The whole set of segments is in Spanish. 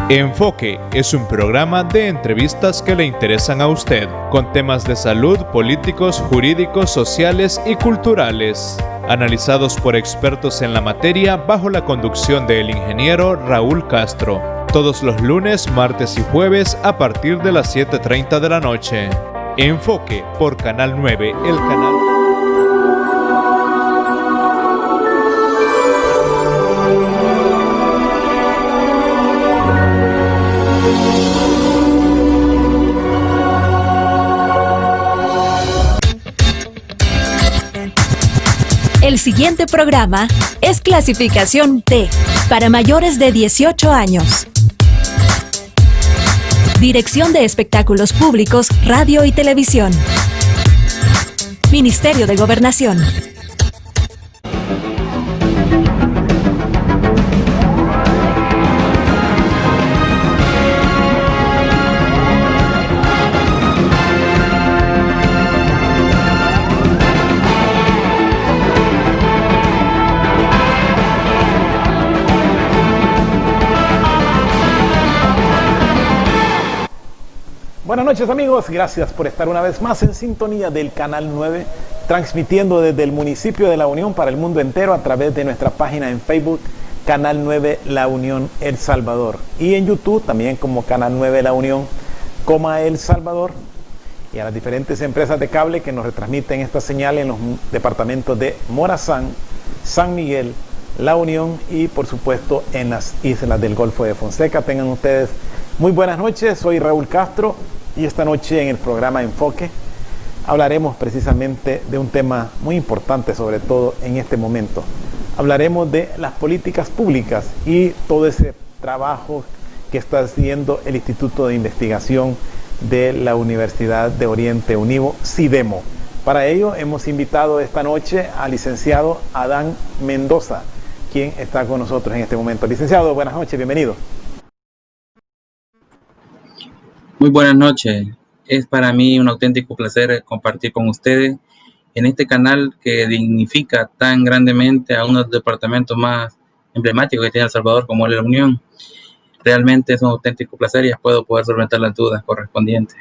Enfoque es un programa de entrevistas que le interesan a usted, con temas de salud, políticos, jurídicos, sociales y culturales, analizados por expertos en la materia bajo la conducción del ingeniero Raúl Castro, todos los lunes, martes y jueves a partir de las 7:30 de la noche. Enfoque por Canal 9, el canal... El siguiente programa es clasificación T, para mayores de 18 años. Dirección de Espectáculos Públicos, Radio y Televisión. Ministerio de Gobernación. Buenas noches amigos, gracias por estar una vez más en sintonía del Canal 9, transmitiendo desde el municipio de La Unión para el mundo entero a través de nuestra página en Facebook, Canal 9 La Unión El Salvador, y en YouTube también como Canal 9 La Unión, El Salvador, y a las diferentes empresas de cable que nos retransmiten esta señal en los departamentos de Morazán, San Miguel, La Unión y por supuesto en las islas del Golfo de Fonseca. Tengan ustedes muy buenas noches, soy Raúl Castro. Y esta noche en el programa Enfoque hablaremos precisamente de un tema muy importante, sobre todo en este momento. Hablaremos de las políticas públicas y todo ese trabajo que está haciendo el Instituto de Investigación de la Universidad de Oriente Univo, CIDEMO. Para ello hemos invitado esta noche al licenciado Adán Mendoza, quien está con nosotros en este momento. Licenciado, buenas noches, bienvenido. Muy buenas noches. Es para mí un auténtico placer compartir con ustedes en este canal que dignifica tan grandemente a uno de los departamentos más emblemáticos que tiene El Salvador, como La Unión. Realmente es un auténtico placer y puedo poder solventar las dudas correspondientes.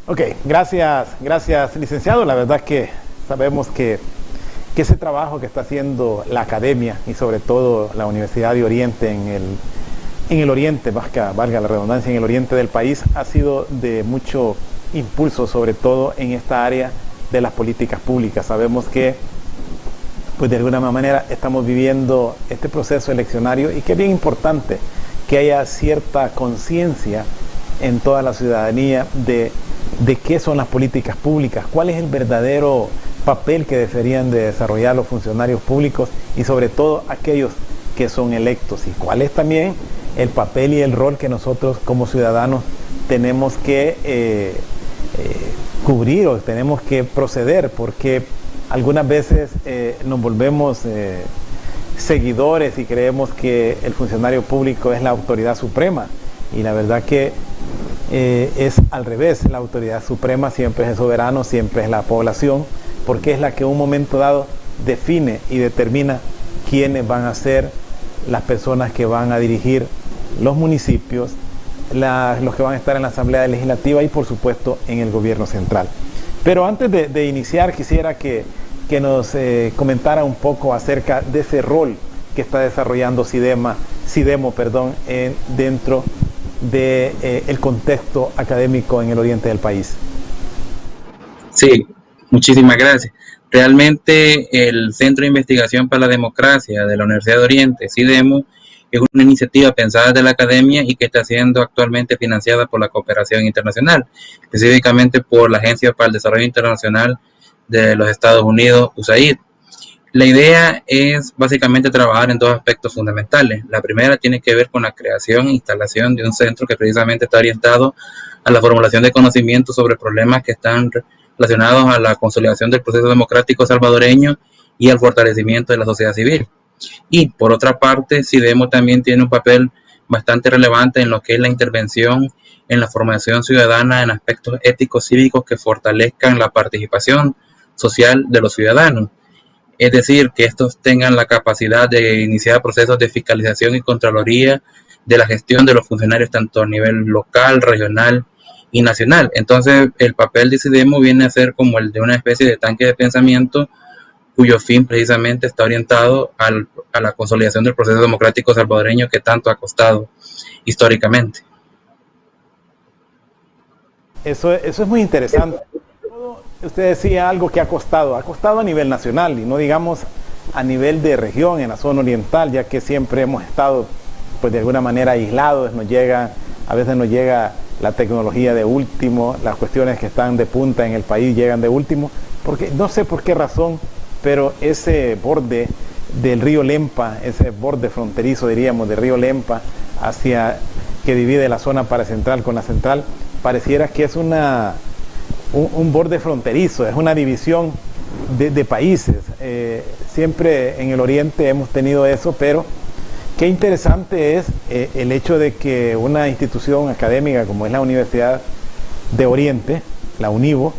Ok, gracias licenciado. La verdad es que sabemos que ese trabajo que está haciendo la academia y sobre todo la Universidad de Oriente en el oriente, valga la redundancia, en el oriente del país, ha sido de mucho impulso, sobre todo en esta área de las políticas públicas. Sabemos que, pues de alguna manera, estamos viviendo este proceso eleccionario y que es bien importante que haya cierta conciencia en toda la ciudadanía de qué son las políticas públicas, cuál es el verdadero papel que deberían de desarrollar los funcionarios públicos y sobre todo aquellos que son electos, y cuál es también el papel y el rol que nosotros como ciudadanos tenemos que cubrir o tenemos que proceder, porque algunas veces nos volvemos seguidores y creemos que el funcionario público es la autoridad suprema, y la verdad que es al revés. La autoridad suprema siempre es el soberano, siempre es la población, porque es la que en un momento dado define y determina quiénes van a ser las personas que van a dirigir los municipios, los que van a estar en la Asamblea Legislativa y por supuesto en el gobierno central. Pero antes de iniciar quisiera que nos comentara un poco acerca de ese rol que está desarrollando CIDEMO dentro del contexto académico en el oriente del país. Sí, muchísimas gracias. Realmente el Centro de Investigación para la Democracia de la Universidad de Oriente, CIDEMO, es una iniciativa pensada desde la academia y que está siendo actualmente financiada por la cooperación internacional, específicamente por la Agencia para el Desarrollo Internacional de los Estados Unidos, USAID. La idea es básicamente trabajar en dos aspectos fundamentales. La primera tiene que ver con la creación e instalación de un centro que precisamente está orientado a la formulación de conocimientos sobre problemas que están relacionados a la consolidación del proceso democrático salvadoreño y al fortalecimiento de la sociedad civil. Y por otra parte, CIDEMO también tiene un papel bastante relevante en lo que es la intervención en la formación ciudadana en aspectos éticos cívicos que fortalezcan la participación social de los ciudadanos. Es decir, que estos tengan la capacidad de iniciar procesos de fiscalización y contraloría de la gestión de los funcionarios tanto a nivel local, regional y nacional. Entonces el papel de CIDEMO viene a ser como el de una especie de tanque de pensamiento cuyo fin precisamente está orientado a la consolidación del proceso democrático salvadoreño que tanto ha costado históricamente. Eso es muy interesante. Usted decía algo que ha costado a nivel nacional y no digamos a nivel de región, en la zona oriental, ya que siempre hemos estado pues de alguna manera aislados, a veces nos llega la tecnología de último, las cuestiones que están de punta en el país llegan de último, porque no sé por qué razón, pero ese borde del río Lempa, ese borde fronterizo diríamos del río Lempa que divide la zona paracentral con la central, pareciera que es un borde fronterizo, es una división de países. Siempre en el oriente hemos tenido eso, pero qué interesante es el hecho de que una institución académica como es la Universidad de Oriente, la UNIVO,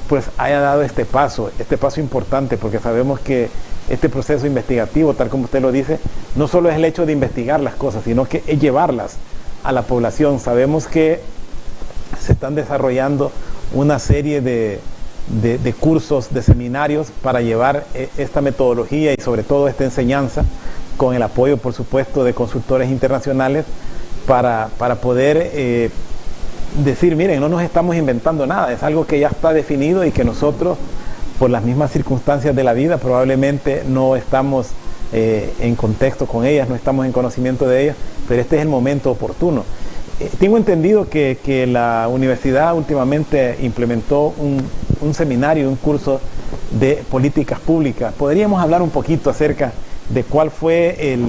pues haya dado este paso importante, porque sabemos que este proceso investigativo, tal como usted lo dice, no solo es el hecho de investigar las cosas, sino que es llevarlas a la población. Sabemos que se están desarrollando una serie de cursos, de seminarios para llevar esta metodología y sobre todo esta enseñanza con el apoyo, por supuesto, de consultores internacionales para poder decir, miren, no nos estamos inventando nada, es algo que ya está definido y que nosotros, por las mismas circunstancias de la vida, probablemente no estamos en contexto con ellas, no estamos en conocimiento de ellas, pero este es el momento oportuno. Tengo entendido que la universidad últimamente implementó un seminario, un curso de políticas públicas. ¿Podríamos hablar un poquito acerca de cuál fue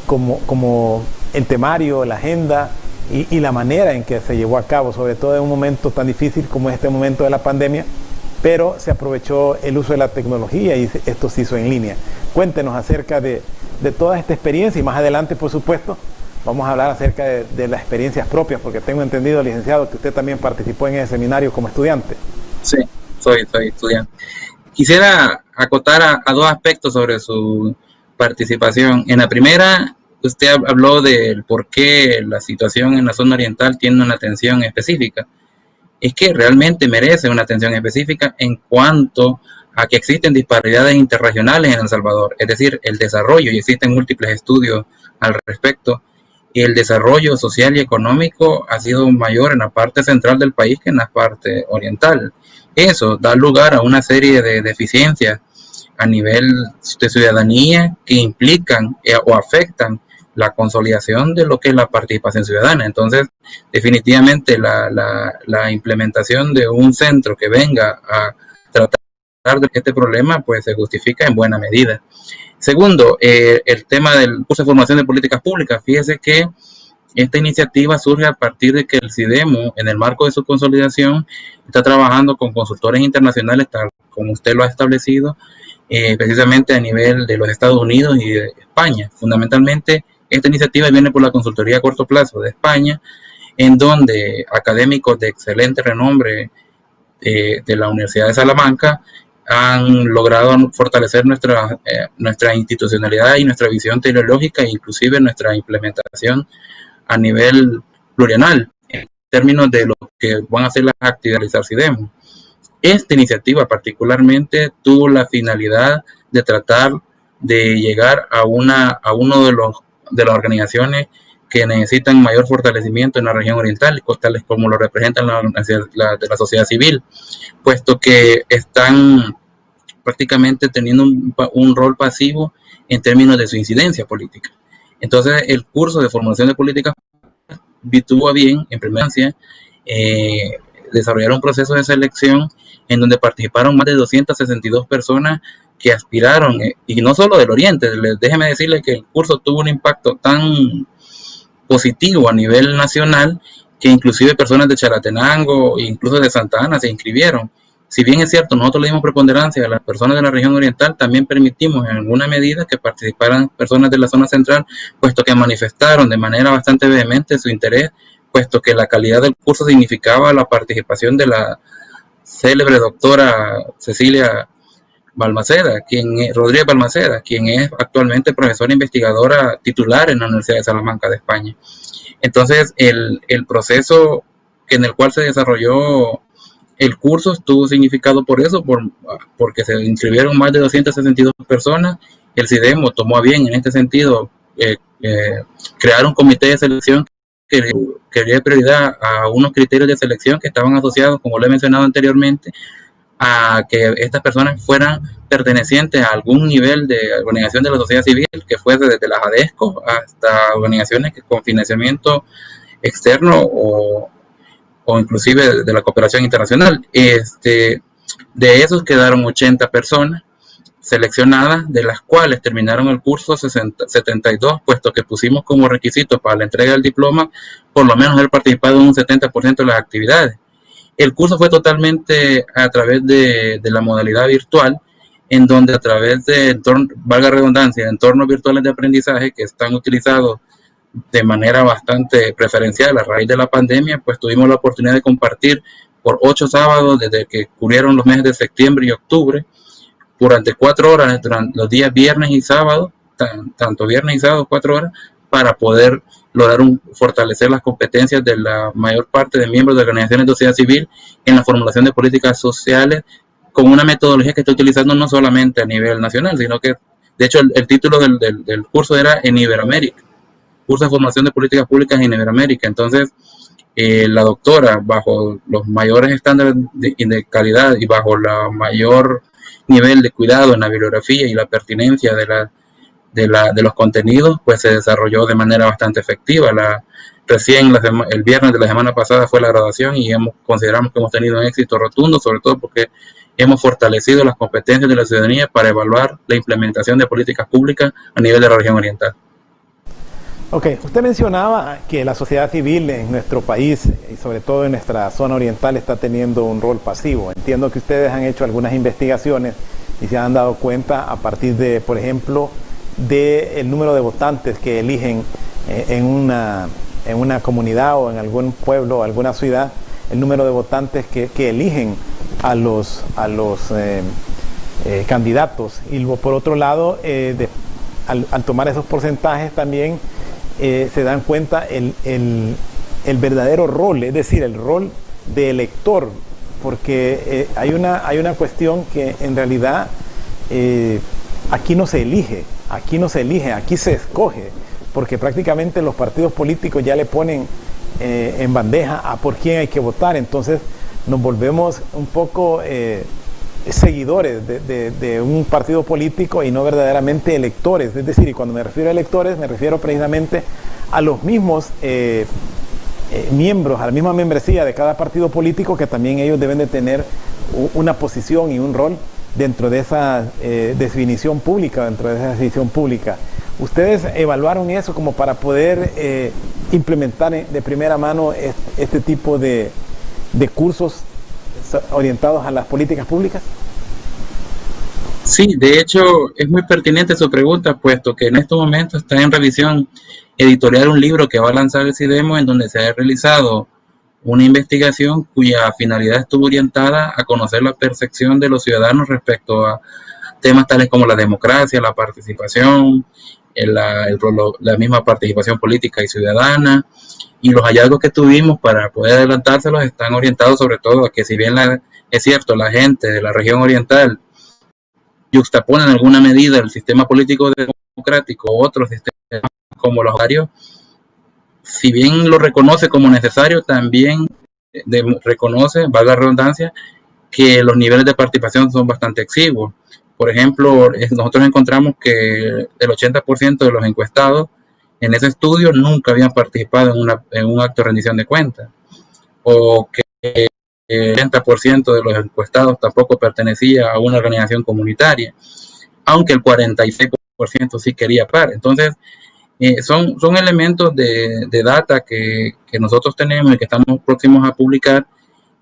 como el temario, la agenda y la manera en que se llevó a cabo, sobre todo en un momento tan difícil como este momento de la pandemia, pero se aprovechó el uso de la tecnología y esto se hizo en línea? Cuéntenos acerca de toda esta experiencia y más adelante, por supuesto, vamos a hablar acerca de las experiencias propias, porque tengo entendido, licenciado, que usted también participó en ese seminario como estudiante. Sí, soy estudiante. Quisiera acotar a dos aspectos sobre su participación. En la primera, usted habló del por qué la situación en la zona oriental tiene una atención específica. Es que realmente merece una atención específica en cuanto a que existen disparidades interregionales en El Salvador, es decir, el desarrollo, y existen múltiples estudios al respecto, y el desarrollo social y económico ha sido mayor en la parte central del país que en la parte oriental. Eso da lugar a una serie de deficiencias a nivel de ciudadanía que implican o afectan la consolidación de lo que es la participación ciudadana. Entonces, definitivamente la implementación de un centro que venga a tratar de este problema, pues se justifica en buena medida. Segundo, el tema del curso de formación de políticas públicas. Fíjese que esta iniciativa surge a partir de que el CIDEMO, en el marco de su consolidación, está trabajando con consultores internacionales, tal como usted lo ha establecido, precisamente a nivel de los Estados Unidos y de España. Fundamentalmente, esta iniciativa viene por la consultoría a corto plazo de España, en donde académicos de excelente renombre de la Universidad de Salamanca han logrado fortalecer nuestra institucionalidad y nuestra visión teleológica e inclusive nuestra implementación a nivel plurianual en términos de lo que van a ser las actividades del CIDEMO. Esta iniciativa particularmente tuvo la finalidad de tratar de llegar a uno de las organizaciones que necesitan mayor fortalecimiento en la región oriental, tales como lo representan de la sociedad civil, puesto que están prácticamente teniendo un rol pasivo en términos de su incidencia política. Entonces, el curso de formación de políticas tuvo a bien, en primera instancia, desarrollar un proceso de selección en donde participaron más de 262 personas que aspiraron, y no solo del Oriente. Déjeme decirle que el curso tuvo un impacto tan positivo a nivel nacional que inclusive personas de Chalatenango e incluso de Santa Ana se inscribieron. Si bien es cierto, nosotros le dimos preponderancia a las personas de la región oriental, también permitimos en alguna medida que participaran personas de la zona central, puesto que manifestaron de manera bastante vehemente su interés, puesto que la calidad del curso significaba la participación de la célebre doctora Cecilia Balmaceda, Rodríguez Balmaceda, quien es actualmente profesora investigadora titular en la Universidad de Salamanca de España. Entonces, el proceso en el cual se desarrolló el curso estuvo significado por eso, porque se inscribieron más de 262 personas. El CIDEMO tomó a bien en este sentido crear un comité de selección que dio prioridad a unos criterios de selección que estaban asociados, como lo he mencionado anteriormente, a que estas personas fueran pertenecientes a algún nivel de organización de la sociedad civil, que fuese desde las ADESCO hasta organizaciones que con financiamiento externo o inclusive de la cooperación internacional. De esos quedaron 80 personas seleccionadas, de las cuales terminaron el curso 72, puesto que pusimos como requisito para la entrega del diploma por lo menos haber participado en un 70% de las actividades. El curso fue totalmente a través de la modalidad virtual, en donde a través de, valga redundancia, entornos virtuales de aprendizaje que están utilizados de manera bastante preferencial a raíz de la pandemia, pues tuvimos la oportunidad de compartir por 8 sábados desde que cubrieron los meses de septiembre y octubre, durante 4 horas, durante los días viernes y sábado, tanto viernes y sábado 4 horas, para poder lograr fortalecer las competencias de la mayor parte de miembros de organizaciones de sociedad civil en la formulación de políticas sociales, con una metodología que está utilizando no solamente a nivel nacional, sino que, de hecho, el título del curso era en Iberoamérica, curso de formación de políticas públicas en Iberoamérica. Entonces, la doctora, bajo los mayores estándares de calidad y bajo la mayor nivel de cuidado en la bibliografía y la pertinencia de los contenidos, pues se desarrolló de manera bastante efectiva. Recién el viernes de la semana pasada fue la graduación y consideramos que hemos tenido un éxito rotundo, sobre todo porque hemos fortalecido las competencias de la ciudadanía para evaluar la implementación de políticas públicas a nivel de la región oriental. Ok, usted mencionaba que la sociedad civil en nuestro país y sobre todo en nuestra zona oriental está teniendo un rol pasivo. Entiendo que ustedes han hecho algunas investigaciones y se han dado cuenta a partir de, por ejemplo, del número de votantes que eligen en una comunidad o en algún pueblo o alguna ciudad, el número de votantes que eligen a los candidatos. Y por otro lado, al tomar esos porcentajes también se dan cuenta el verdadero rol, es decir, el rol de elector, porque hay una cuestión que en realidad aquí no se elige, aquí se escoge, porque prácticamente los partidos políticos ya le ponen en bandeja a por quién hay que votar. Entonces nos volvemos un poco seguidores de un partido político y no verdaderamente electores. Es decir, y cuando me refiero a electores, me refiero precisamente a los mismos miembros, a la misma membresía de cada partido político, que también ellos deben de tener una posición y un rol dentro de esa definición pública, ¿Ustedes evaluaron eso como para poder implementar de primera mano este tipo de cursos orientados a las políticas públicas? Sí, de hecho es muy pertinente su pregunta, puesto que en estos momentos está en revisión editorial un libro que va a lanzar el CIDEMO, en donde se ha realizado una investigación cuya finalidad estuvo orientada a conocer la percepción de los ciudadanos respecto a temas tales como la democracia, la participación, la misma participación política y ciudadana. Y los hallazgos que tuvimos, para poder adelantárselos, están orientados sobre todo a que, si bien es cierto, la gente de la región oriental yuxtapone en alguna medida el sistema político democrático u otros sistemas como los horarios, si bien lo reconoce como necesario, también reconoce, valga la redundancia, que los niveles de participación son bastante exiguos. Por ejemplo, nosotros encontramos que el 80% de los encuestados en ese estudio nunca habían participado en un acto de rendición de cuentas, o que el 80% de los encuestados tampoco pertenecía a una organización comunitaria, aunque el 46% sí quería par. Entonces, son elementos de data que nosotros tenemos y que estamos próximos a publicar,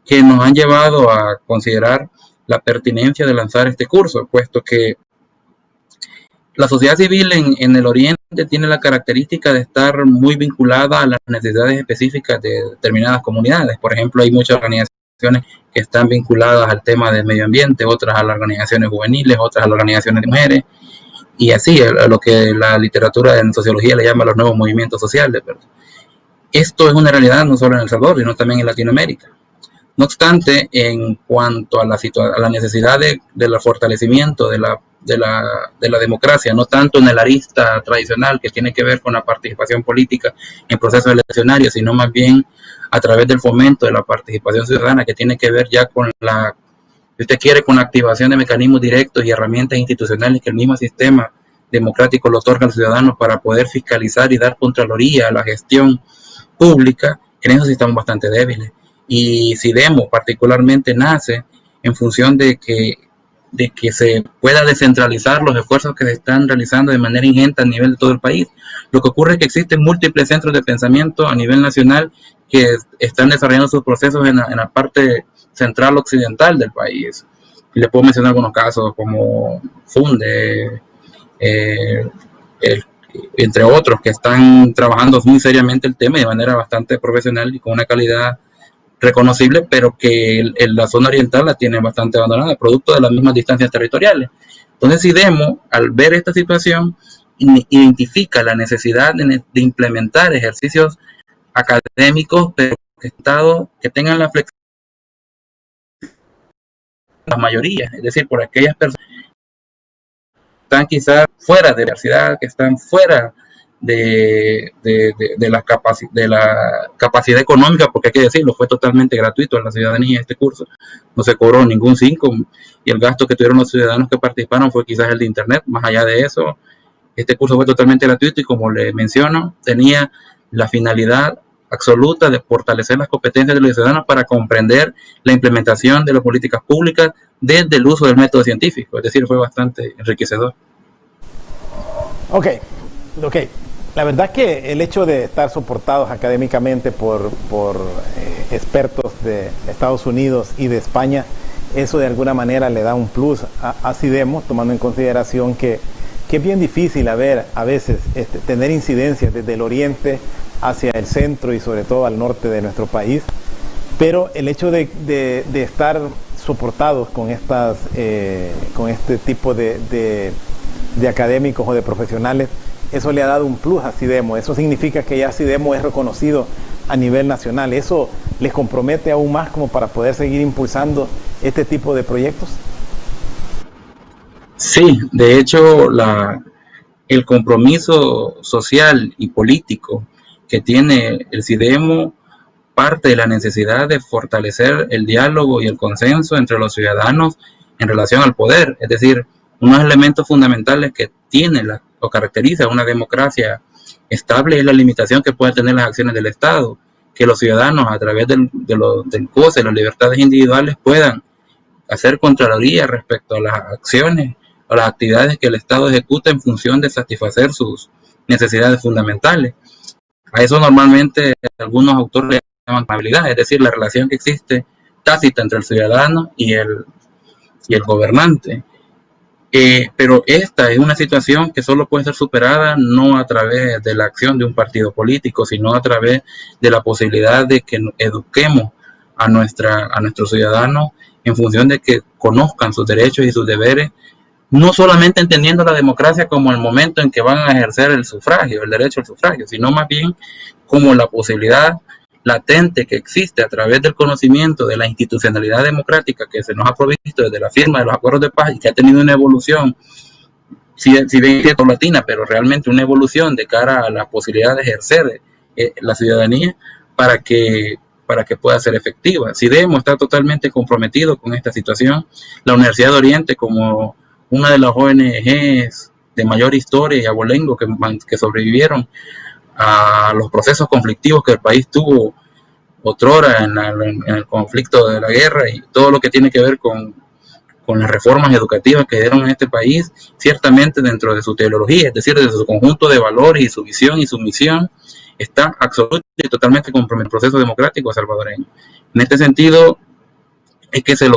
que nos han llevado a considerar la pertinencia de lanzar este curso, puesto que la sociedad civil en el Oriente tiene la característica de estar muy vinculada a las necesidades específicas de determinadas comunidades. Por ejemplo, hay muchas organizaciones que están vinculadas al tema del medio ambiente, otras a las organizaciones juveniles, otras a las organizaciones de mujeres, y así, a lo que la literatura en sociología le llama los nuevos movimientos sociales. Pero esto es una realidad no solo en El Salvador, sino también en Latinoamérica. No obstante, en cuanto a la necesidad del fortalecimiento de la democracia, no tanto en el arista tradicional que tiene que ver con la participación política en procesos eleccionarios, sino más bien a través del fomento de la participación ciudadana, que tiene que ver ya con si usted quiere, con la activación de mecanismos directos y herramientas institucionales que el mismo sistema democrático le otorga al ciudadano para poder fiscalizar y dar contraloría a la gestión pública. En eso sí estamos bastante débiles. Y SIDEMO particularmente nace en función de que se pueda descentralizar los esfuerzos que se están realizando de manera ingente a nivel de todo el país. Lo que ocurre es que existen múltiples centros de pensamiento a nivel nacional que están desarrollando sus procesos en la parte central occidental del país. Y le puedo mencionar algunos casos como FUNDE, entre otros, que están trabajando muy seriamente el tema de manera bastante profesional y con una calidad reconocible, pero que en la zona oriental la tienen bastante abandonada, producto de las mismas distancias territoriales. Entonces, SIDEMO, al ver esta situación, identifica la necesidad de implementar ejercicios académicos, pero que tengan la flexibilidad de la mayoría, es decir, por aquellas personas que están quizás fuera de la universidad, que están fuera de la capacidad económica, porque hay que decirlo, fue totalmente gratuito a la ciudadanía este curso, no se cobró ningún 5, y el gasto que tuvieron los ciudadanos que participaron fue quizás el de internet. Más allá de eso, este curso fue totalmente gratuito y, como le menciono, tenía la finalidad absoluta de fortalecer las competencias de los ciudadanos para comprender la implementación de las políticas públicas desde el uso del método científico, es decir, fue bastante enriquecedor. Ok. La verdad que el hecho de estar soportados académicamente por expertos de Estados Unidos y de España, eso de alguna manera le da un plus a SIDEMO, tomando en consideración que es bien difícil a veces tener incidencias desde el oriente hacia el centro y sobre todo al norte de nuestro país, pero el hecho de estar soportados con este tipo de académicos o de profesionales, eso le ha dado un plus a SIDEMO. Eso significa que ya SIDEMO es reconocido a nivel nacional. ¿Eso les compromete aún más como para poder seguir impulsando este tipo de proyectos? Sí, de hecho, el compromiso social y político que tiene el SIDEMO parte de la necesidad de fortalecer el diálogo y el consenso entre los ciudadanos en relación al poder. Es decir, unos elementos fundamentales que tiene o caracteriza una democracia estable es la limitación que pueden tener las acciones del Estado, que los ciudadanos, a través del goce de las libertades individuales, puedan hacer contraloría respecto a las acciones o las actividades que el Estado ejecuta en función de satisfacer sus necesidades fundamentales. A eso normalmente algunos autores le llaman amabilidad, es decir, la relación que existe tácita entre el ciudadano y el gobernante. Pero esta es una situación que solo puede ser superada no a través de la acción de un partido político, sino a través de la posibilidad de que eduquemos a nuestros ciudadanos en función de que conozcan sus derechos y sus deberes, no solamente entendiendo la democracia como el momento en que van a ejercer el derecho al sufragio, sino más bien como la posibilidad latente que existe a través del conocimiento de la institucionalidad democrática que se nos ha provisto desde la firma de los acuerdos de paz y que ha tenido una evolución, si bien paulatina, pero realmente una evolución de cara a la posibilidad de ejercer la ciudadanía para que pueda ser efectiva. SIDEMO está totalmente comprometido con esta situación. La Universidad de Oriente, como una de las ONGs de mayor historia y abolengo que sobrevivieron a los procesos conflictivos que el país tuvo otrora en el conflicto de la guerra y todo lo que tiene que ver con las reformas educativas que dieron en este país, ciertamente dentro de su teología, es decir, de su conjunto de valores y su visión y su misión, está absolutamente y totalmente comprometido con el proceso democrático salvadoreño. En este sentido, es que se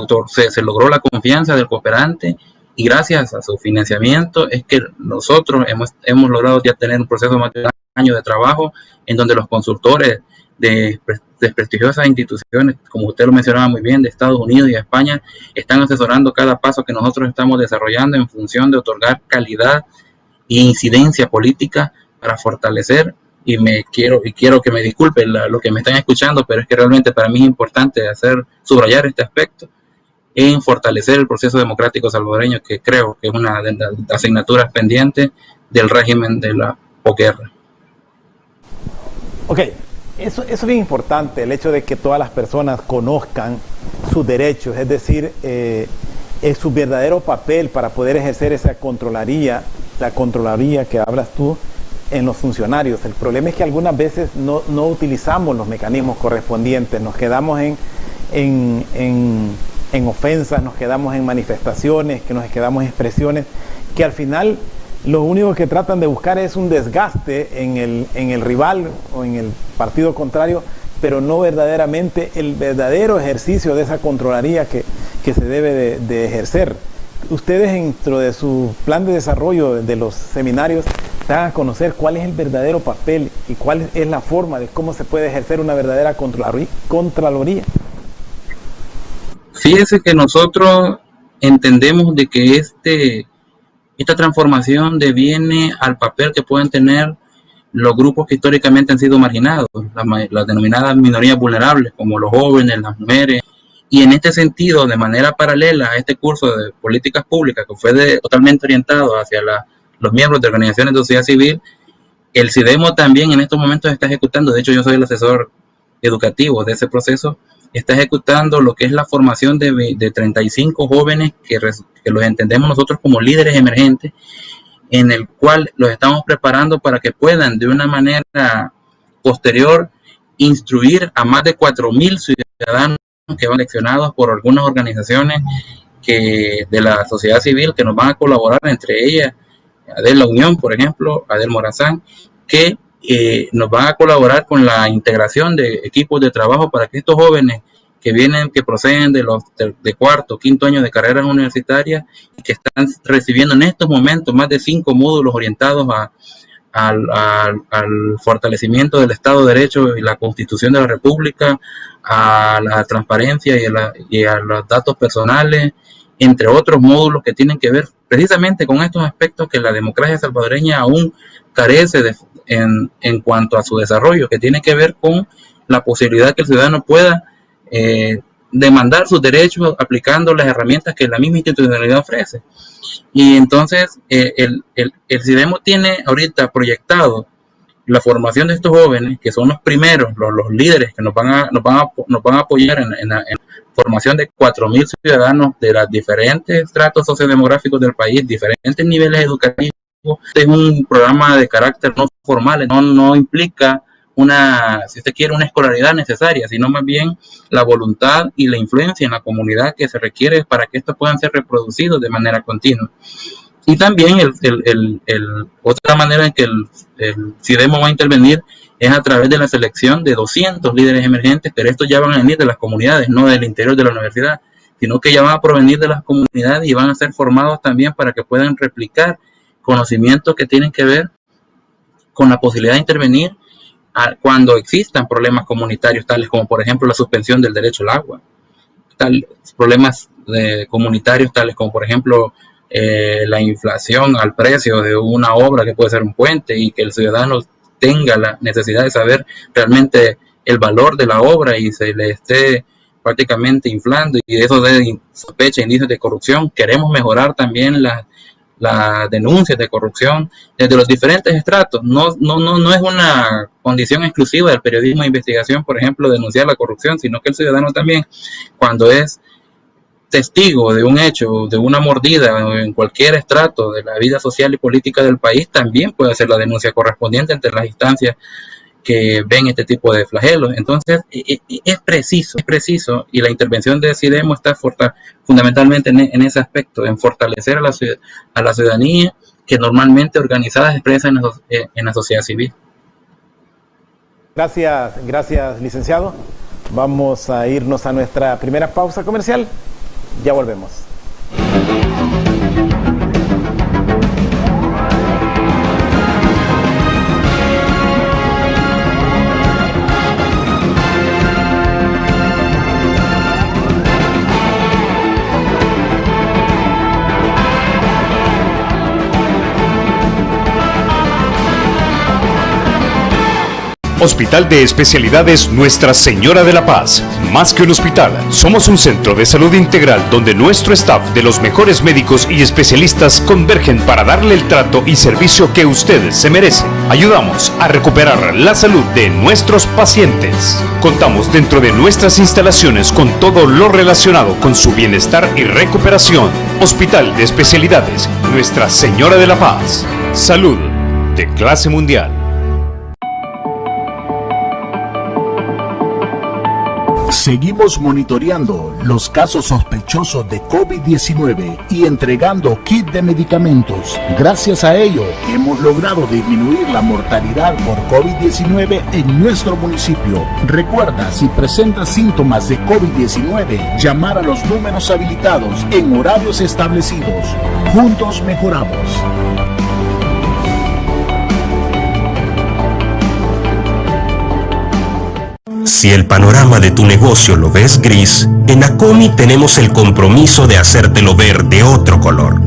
logró la confianza del cooperante, y gracias a su financiamiento es que nosotros hemos logrado ya tener un proceso más de un año de trabajo en donde los consultores de prestigiosas instituciones, como usted lo mencionaba muy bien, de Estados Unidos y de España, están asesorando cada paso que nosotros estamos desarrollando en función de otorgar calidad e incidencia política para fortalecer, y quiero que me disculpen lo que me están escuchando, pero es que realmente para mí es importante subrayar este aspecto en fortalecer el proceso democrático salvadoreño, que creo que es una de las asignaturas pendientes del régimen de la posguerra. Ok, eso es bien importante, el hecho de que todas las personas conozcan sus derechos, es decir, su verdadero papel para poder ejercer esa la contraloría que hablas tú en los funcionarios. El problema es que algunas veces no utilizamos los mecanismos correspondientes, nos quedamos en ofensas, nos quedamos en manifestaciones, nos quedamos en expresiones que al final lo único que tratan de buscar es un desgaste en el rival o en el partido contrario, pero no verdaderamente el verdadero ejercicio de esa contraloría que se debe de ejercer. Ustedes dentro de su plan de desarrollo de los seminarios dan a conocer cuál es el verdadero papel y cuál es la forma de cómo se puede ejercer una verdadera contraloría. Fíjese que nosotros entendemos de que esta transformación deviene al papel que pueden tener los grupos que históricamente han sido marginados, las denominadas minorías vulnerables, como los jóvenes, las mujeres. Y en este sentido, de manera paralela a este curso de políticas públicas que fue totalmente orientado hacia los miembros de organizaciones de sociedad civil, el CIDEMO también en estos momentos está ejecutando, de hecho yo soy el asesor educativo de ese proceso, está ejecutando lo que es la formación de 35 jóvenes que los entendemos nosotros como líderes emergentes, en el cual los estamos preparando para que puedan de una manera posterior instruir a más de 4.000 ciudadanos que van seleccionados por algunas organizaciones de la sociedad civil que nos van a colaborar, entre ellas Adel La Unión, por ejemplo, Adel Morazán, que nos van a colaborar con la integración de equipos de trabajo para que estos jóvenes que proceden de cuarto, quinto año de carreras universitarias y que están recibiendo en estos momentos más de 5 módulos orientados al fortalecimiento del Estado de Derecho y la Constitución de la República, a la transparencia y a los datos personales, entre otros módulos que tienen que ver precisamente con estos aspectos que la democracia salvadoreña aún carece en cuanto a su desarrollo, que tiene que ver con la posibilidad que el ciudadano pueda demandar sus derechos aplicando las herramientas que la misma institucionalidad ofrece. Y entonces el CIDEMO tiene ahorita proyectado la formación de estos jóvenes, que son los primeros, los líderes que nos van a apoyar en la formación de 4.000 ciudadanos de los diferentes estratos sociodemográficos del país, diferentes niveles educativos. Este es un programa de carácter no formal, no implica si usted quiere, una escolaridad necesaria, sino más bien la voluntad y la influencia en la comunidad que se requiere para que estos puedan ser reproducidos de manera continua. Y también otra manera en que el CIDEMO va a intervenir es a través de la selección de 200 líderes emergentes, pero estos ya van a venir de las comunidades, no del interior de la universidad, sino que ya van a provenir de las comunidades y van a ser formados también para que puedan replicar conocimientos que tienen que ver con la posibilidad de intervenir cuando existan problemas comunitarios, tales como por ejemplo la suspensión del derecho al agua, problemas comunitarios tales como por ejemplo la inflación al precio de una obra que puede ser un puente, y que el ciudadano tenga la necesidad de saber realmente el valor de la obra y se le esté prácticamente inflando, y eso de sospecha, indicios de corrupción. Queremos mejorar también las denuncias de corrupción desde los diferentes estratos. No es una condición exclusiva del periodismo de investigación, por ejemplo, denunciar la corrupción, sino que el ciudadano también, cuando es testigo de un hecho, de una mordida en cualquier estrato de la vida social y política del país, también puede hacer la denuncia correspondiente ante las instancias que ven este tipo de flagelos. Entonces es preciso, y la intervención de CIDEMO está fundamentalmente en ese aspecto, en fortalecer a la ciudadanía que normalmente organizada expresa en la sociedad civil. Gracias, licenciado. Vamos a irnos a nuestra primera pausa comercial. Ya volvemos. Hospital de Especialidades Nuestra Señora de la Paz. Más que un hospital, somos un centro de salud integral donde nuestro staff de los mejores médicos y especialistas convergen para darle el trato y servicio que usted se merece. Ayudamos a recuperar la salud de nuestros pacientes. Contamos dentro de nuestras instalaciones con todo lo relacionado con su bienestar y recuperación. Hospital de Especialidades Nuestra Señora de la Paz. Salud de clase mundial. Seguimos monitoreando los casos sospechosos de COVID-19 y entregando kit de medicamentos. Gracias a ello, hemos logrado disminuir la mortalidad por COVID-19 en nuestro municipio. Recuerda, si presentas síntomas de COVID-19, llamar a los números habilitados en horarios establecidos. Juntos mejoramos. Si el panorama de tu negocio lo ves gris, en ACOMI tenemos el compromiso de hacértelo ver de otro color.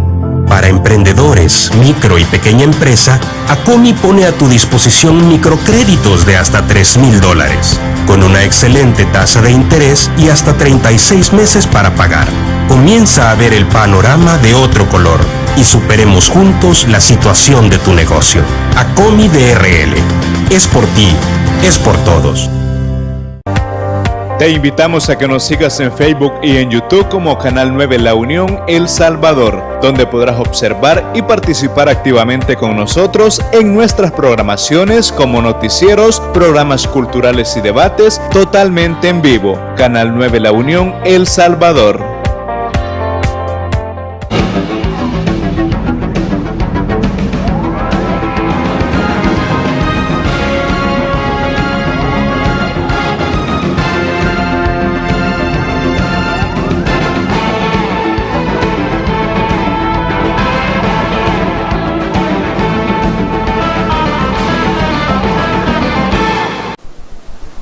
Para emprendedores, micro y pequeña empresa, ACOMI pone a tu disposición microcréditos de hasta $3,000, con una excelente tasa de interés y hasta 36 meses para pagar. Comienza a ver el panorama de otro color y superemos juntos la situación de tu negocio. ACOMI DRL. Es por ti, es por todos. Te invitamos a que nos sigas en Facebook y en YouTube como Canal 9 La Unión El Salvador, donde podrás observar y participar activamente con nosotros en nuestras programaciones como noticieros, programas culturales y debates totalmente en vivo. Canal 9 La Unión El Salvador.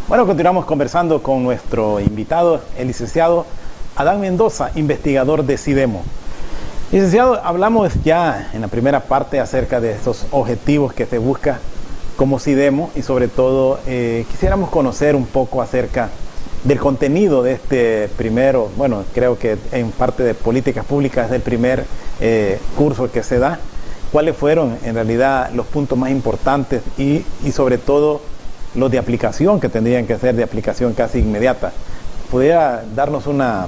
Bueno, continuamos conversando con nuestro invitado, el licenciado Adán Mendoza, investigador de SIDEMO. Licenciado, hablamos ya en la primera parte acerca de estos objetivos que se busca como SIDEMO y sobre todo quisiéramos conocer un poco acerca del contenido de este primero, bueno, creo que en parte de políticas públicas es el primer curso que se da. ¿Cuáles fueron en realidad los puntos más importantes y sobre todo los de aplicación que tendrían que ser de aplicación casi inmediata? ¿Pudiera darnos una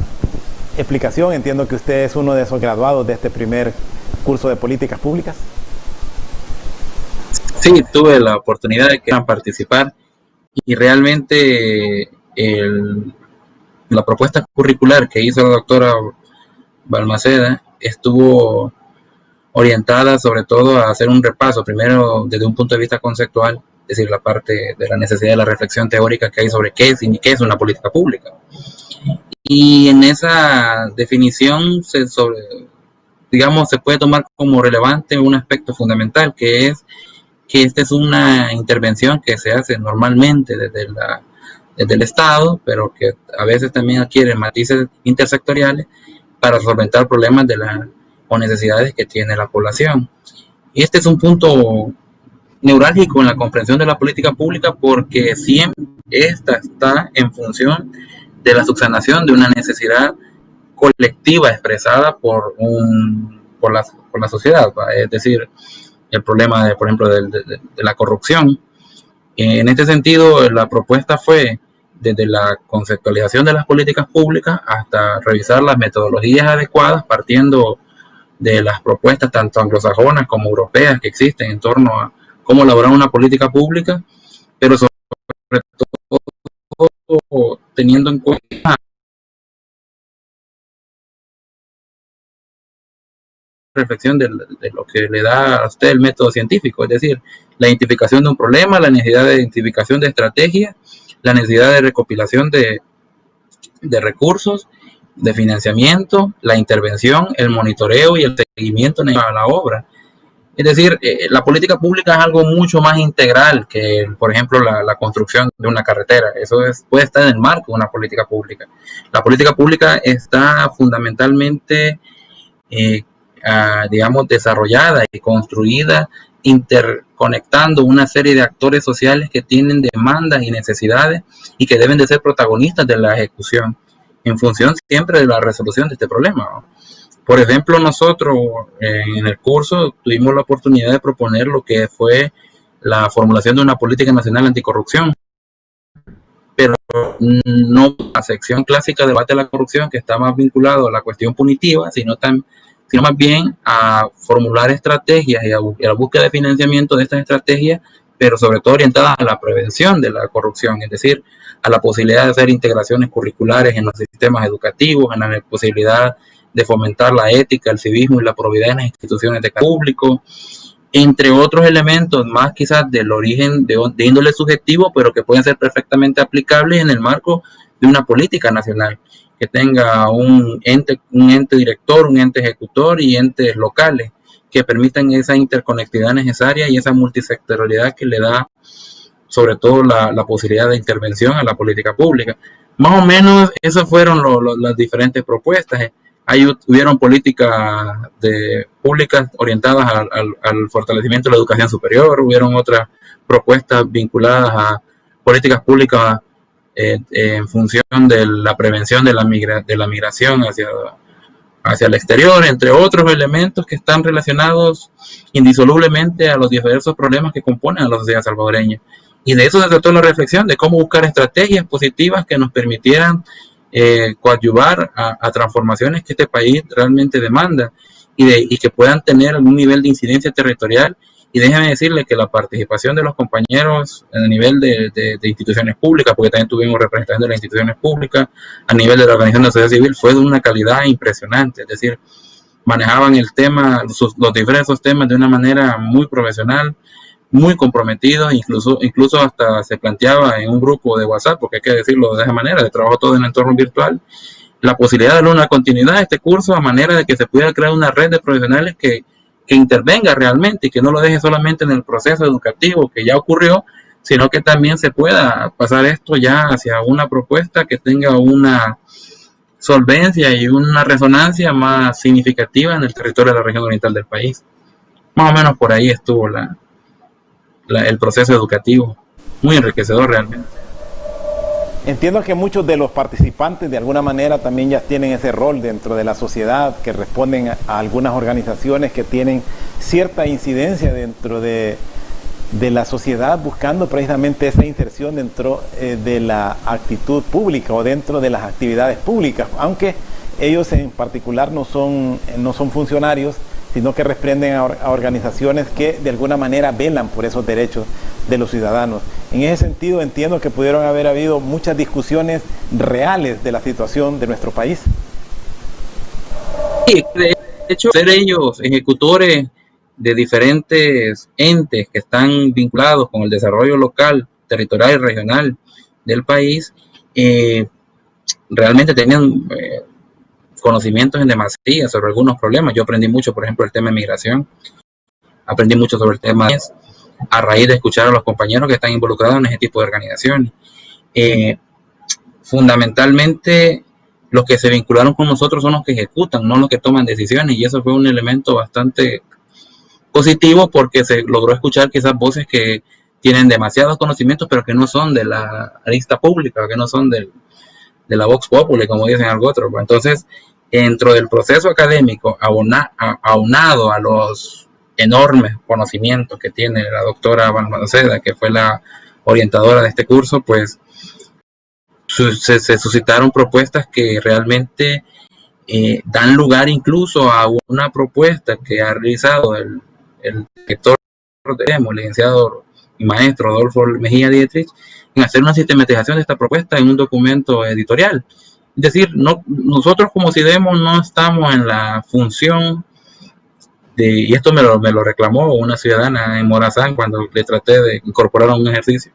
explicación? Entiendo que usted es uno de esos graduados de este primer curso de políticas públicas. Sí, tuve la oportunidad de participar y realmente la propuesta curricular que hizo la doctora Balmaceda estuvo orientada sobre todo a hacer un repaso, primero desde un punto de vista conceptual, es decir, la parte de la necesidad de la reflexión teórica que hay sobre qué es una política pública. Y en esa definición se puede tomar como relevante un aspecto fundamental, que es que esta es una intervención que se hace normalmente desde el Estado, pero que a veces también adquiere matices intersectoriales para solventar problemas o necesidades que tiene la población. Y este es un punto neurálgico en la comprensión de la política pública, porque siempre esta está en función de la subsanación de una necesidad colectiva expresada por la sociedad, es decir, el problema por ejemplo de la corrupción. En este sentido, la propuesta fue desde la conceptualización de las políticas públicas hasta revisar las metodologías adecuadas, partiendo de las propuestas tanto anglosajonas como europeas que existen en torno a cómo elaborar una política pública, pero sobre todo teniendo en cuenta reflexión de lo que le da a usted el método científico, es decir, la identificación de un problema, la necesidad de identificación de estrategia, la necesidad de recopilación de recursos, de financiamiento, la intervención, el monitoreo y el seguimiento a la obra. Es decir, la política pública es algo mucho más integral que, por ejemplo, la construcción de una carretera. Eso puede estar en el marco de una política pública. La política pública está fundamentalmente digamos, desarrollada y construida, interconectando una serie de actores sociales que tienen demandas y necesidades y que deben de ser protagonistas de la ejecución, en función siempre de la resolución de este problema, ¿no? Por ejemplo, nosotros en el curso tuvimos la oportunidad de proponer lo que fue la formulación de una política nacional anticorrupción, pero no la sección clásica de debate de la corrupción, que está más vinculado a la cuestión punitiva, sino más bien a formular estrategias y a la búsqueda de financiamiento de estas estrategias, pero sobre todo orientadas a la prevención de la corrupción, es decir, a la posibilidad de hacer integraciones curriculares en los sistemas educativos, en la posibilidad de fomentar la ética, el civismo y la probidad en las instituciones de público, entre otros elementos más quizás del origen de índole subjetivo, pero que pueden ser perfectamente aplicables en el marco de una política nacional, que tenga un ente director, un ente ejecutor y entes locales que permitan esa interconectividad necesaria y esa multisectorialidad que le da sobre todo la posibilidad de intervención a la política pública. Más o menos esas fueron las diferentes propuestas. Hubieron políticas públicas orientadas al fortalecimiento de la educación superior, hubieron otras propuestas vinculadas a políticas públicas en función de la prevención de la migración hacia el exterior, entre otros elementos que están relacionados indisolublemente a los diversos problemas que componen a la sociedad salvadoreña. Y de eso se trató la reflexión, de cómo buscar estrategias positivas que nos permitieran coadyuvar a transformaciones que este país realmente demanda y que puedan tener algún nivel de incidencia territorial. Y déjenme decirle que la participación de los compañeros a nivel de instituciones públicas, porque también tuvimos representantes de las instituciones públicas, a nivel de la organización de la sociedad civil, fue de una calidad impresionante. Es decir, manejaban los diversos temas de una manera muy profesional, muy comprometidos, incluso hasta se planteaba en un grupo de WhatsApp, porque hay que decirlo de esa manera, de trabajo todo en el entorno virtual, la posibilidad de darle una continuidad a este curso a manera de que se pudiera crear una red de profesionales que intervenga realmente y que no lo deje solamente en el proceso educativo que ya ocurrió, sino que también se pueda pasar esto ya hacia una propuesta que tenga una solvencia y una resonancia más significativa en el territorio de la región oriental del país. Más o menos por ahí estuvo el proceso educativo, muy enriquecedor realmente. Entiendo que muchos de los participantes de alguna manera también ya tienen ese rol dentro de la sociedad, que responden a algunas organizaciones que tienen cierta incidencia dentro de la sociedad, buscando precisamente esa inserción dentro de la actitud pública o dentro de las actividades públicas, aunque ellos en particular no son funcionarios, sino que responden a organizaciones que de alguna manera velan por esos derechos de los ciudadanos. En ese sentido entiendo que pudieron haber habido muchas discusiones reales de la situación de nuestro país. Sí, de hecho, ser ellos ejecutores de diferentes entes que están vinculados con el desarrollo local, territorial y regional del país, realmente tenían conocimientos en demasía sobre algunos problemas. Yo aprendí mucho, por ejemplo, el tema de migración, aprendí mucho sobre el tema a raíz de escuchar a los compañeros que están involucrados en ese tipo de organizaciones. Fundamentalmente, los que se vincularon con nosotros son los que ejecutan, no los que toman decisiones, y eso fue un elemento bastante positivo porque se logró escuchar quizás voces que tienen demasiados conocimientos, pero que no son de la arista pública, que no son de la Vox Populi, como dicen algo otro. Entonces, dentro del proceso académico, aunado a los enormes conocimientos que tiene la doctora Balmaceda, que fue la orientadora de este curso, pues se suscitaron propuestas que realmente dan lugar incluso a una propuesta que ha realizado el director el licenciado y maestro Rodolfo Mejía Dietrich, en hacer una sistematización de esta propuesta en un documento editorial. Es decir, nosotros como CIDEMO no estamos en la función y esto me lo reclamó una ciudadana en Morazán cuando le traté de incorporar a un ejercicio.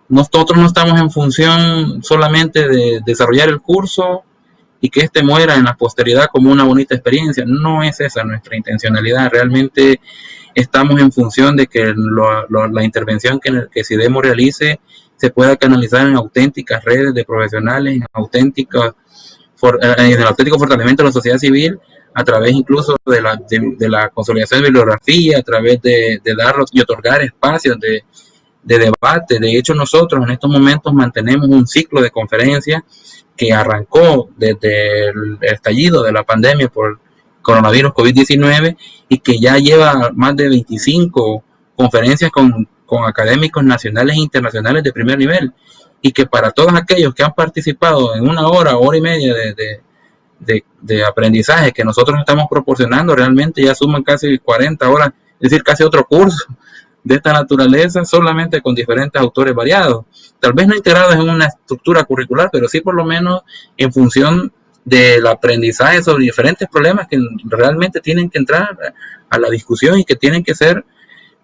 Nosotros no estamos en función solamente de desarrollar el curso y que este muera en la posteridad como una bonita experiencia. No es esa nuestra intencionalidad. Realmente estamos en función de que la intervención que CIDEMO realice se pueda canalizar en auténticas redes de profesionales, en el auténtico fortalecimiento de la sociedad civil, a través incluso de la consolidación de bibliografía, a través de dar y otorgar espacios de debate. De hecho, nosotros en estos momentos mantenemos un ciclo de conferencias que arrancó desde el estallido de la pandemia por coronavirus COVID-19 y que ya lleva más de 25 conferencias con académicos nacionales e internacionales de primer nivel, y que para todos aquellos que han participado en una hora y media de aprendizaje que nosotros estamos proporcionando, realmente ya suman casi 40 horas, es decir, casi otro curso de esta naturaleza, solamente con diferentes autores variados, tal vez no integrados en una estructura curricular, pero sí por lo menos en función del aprendizaje sobre diferentes problemas que realmente tienen que entrar a la discusión y que tienen que ser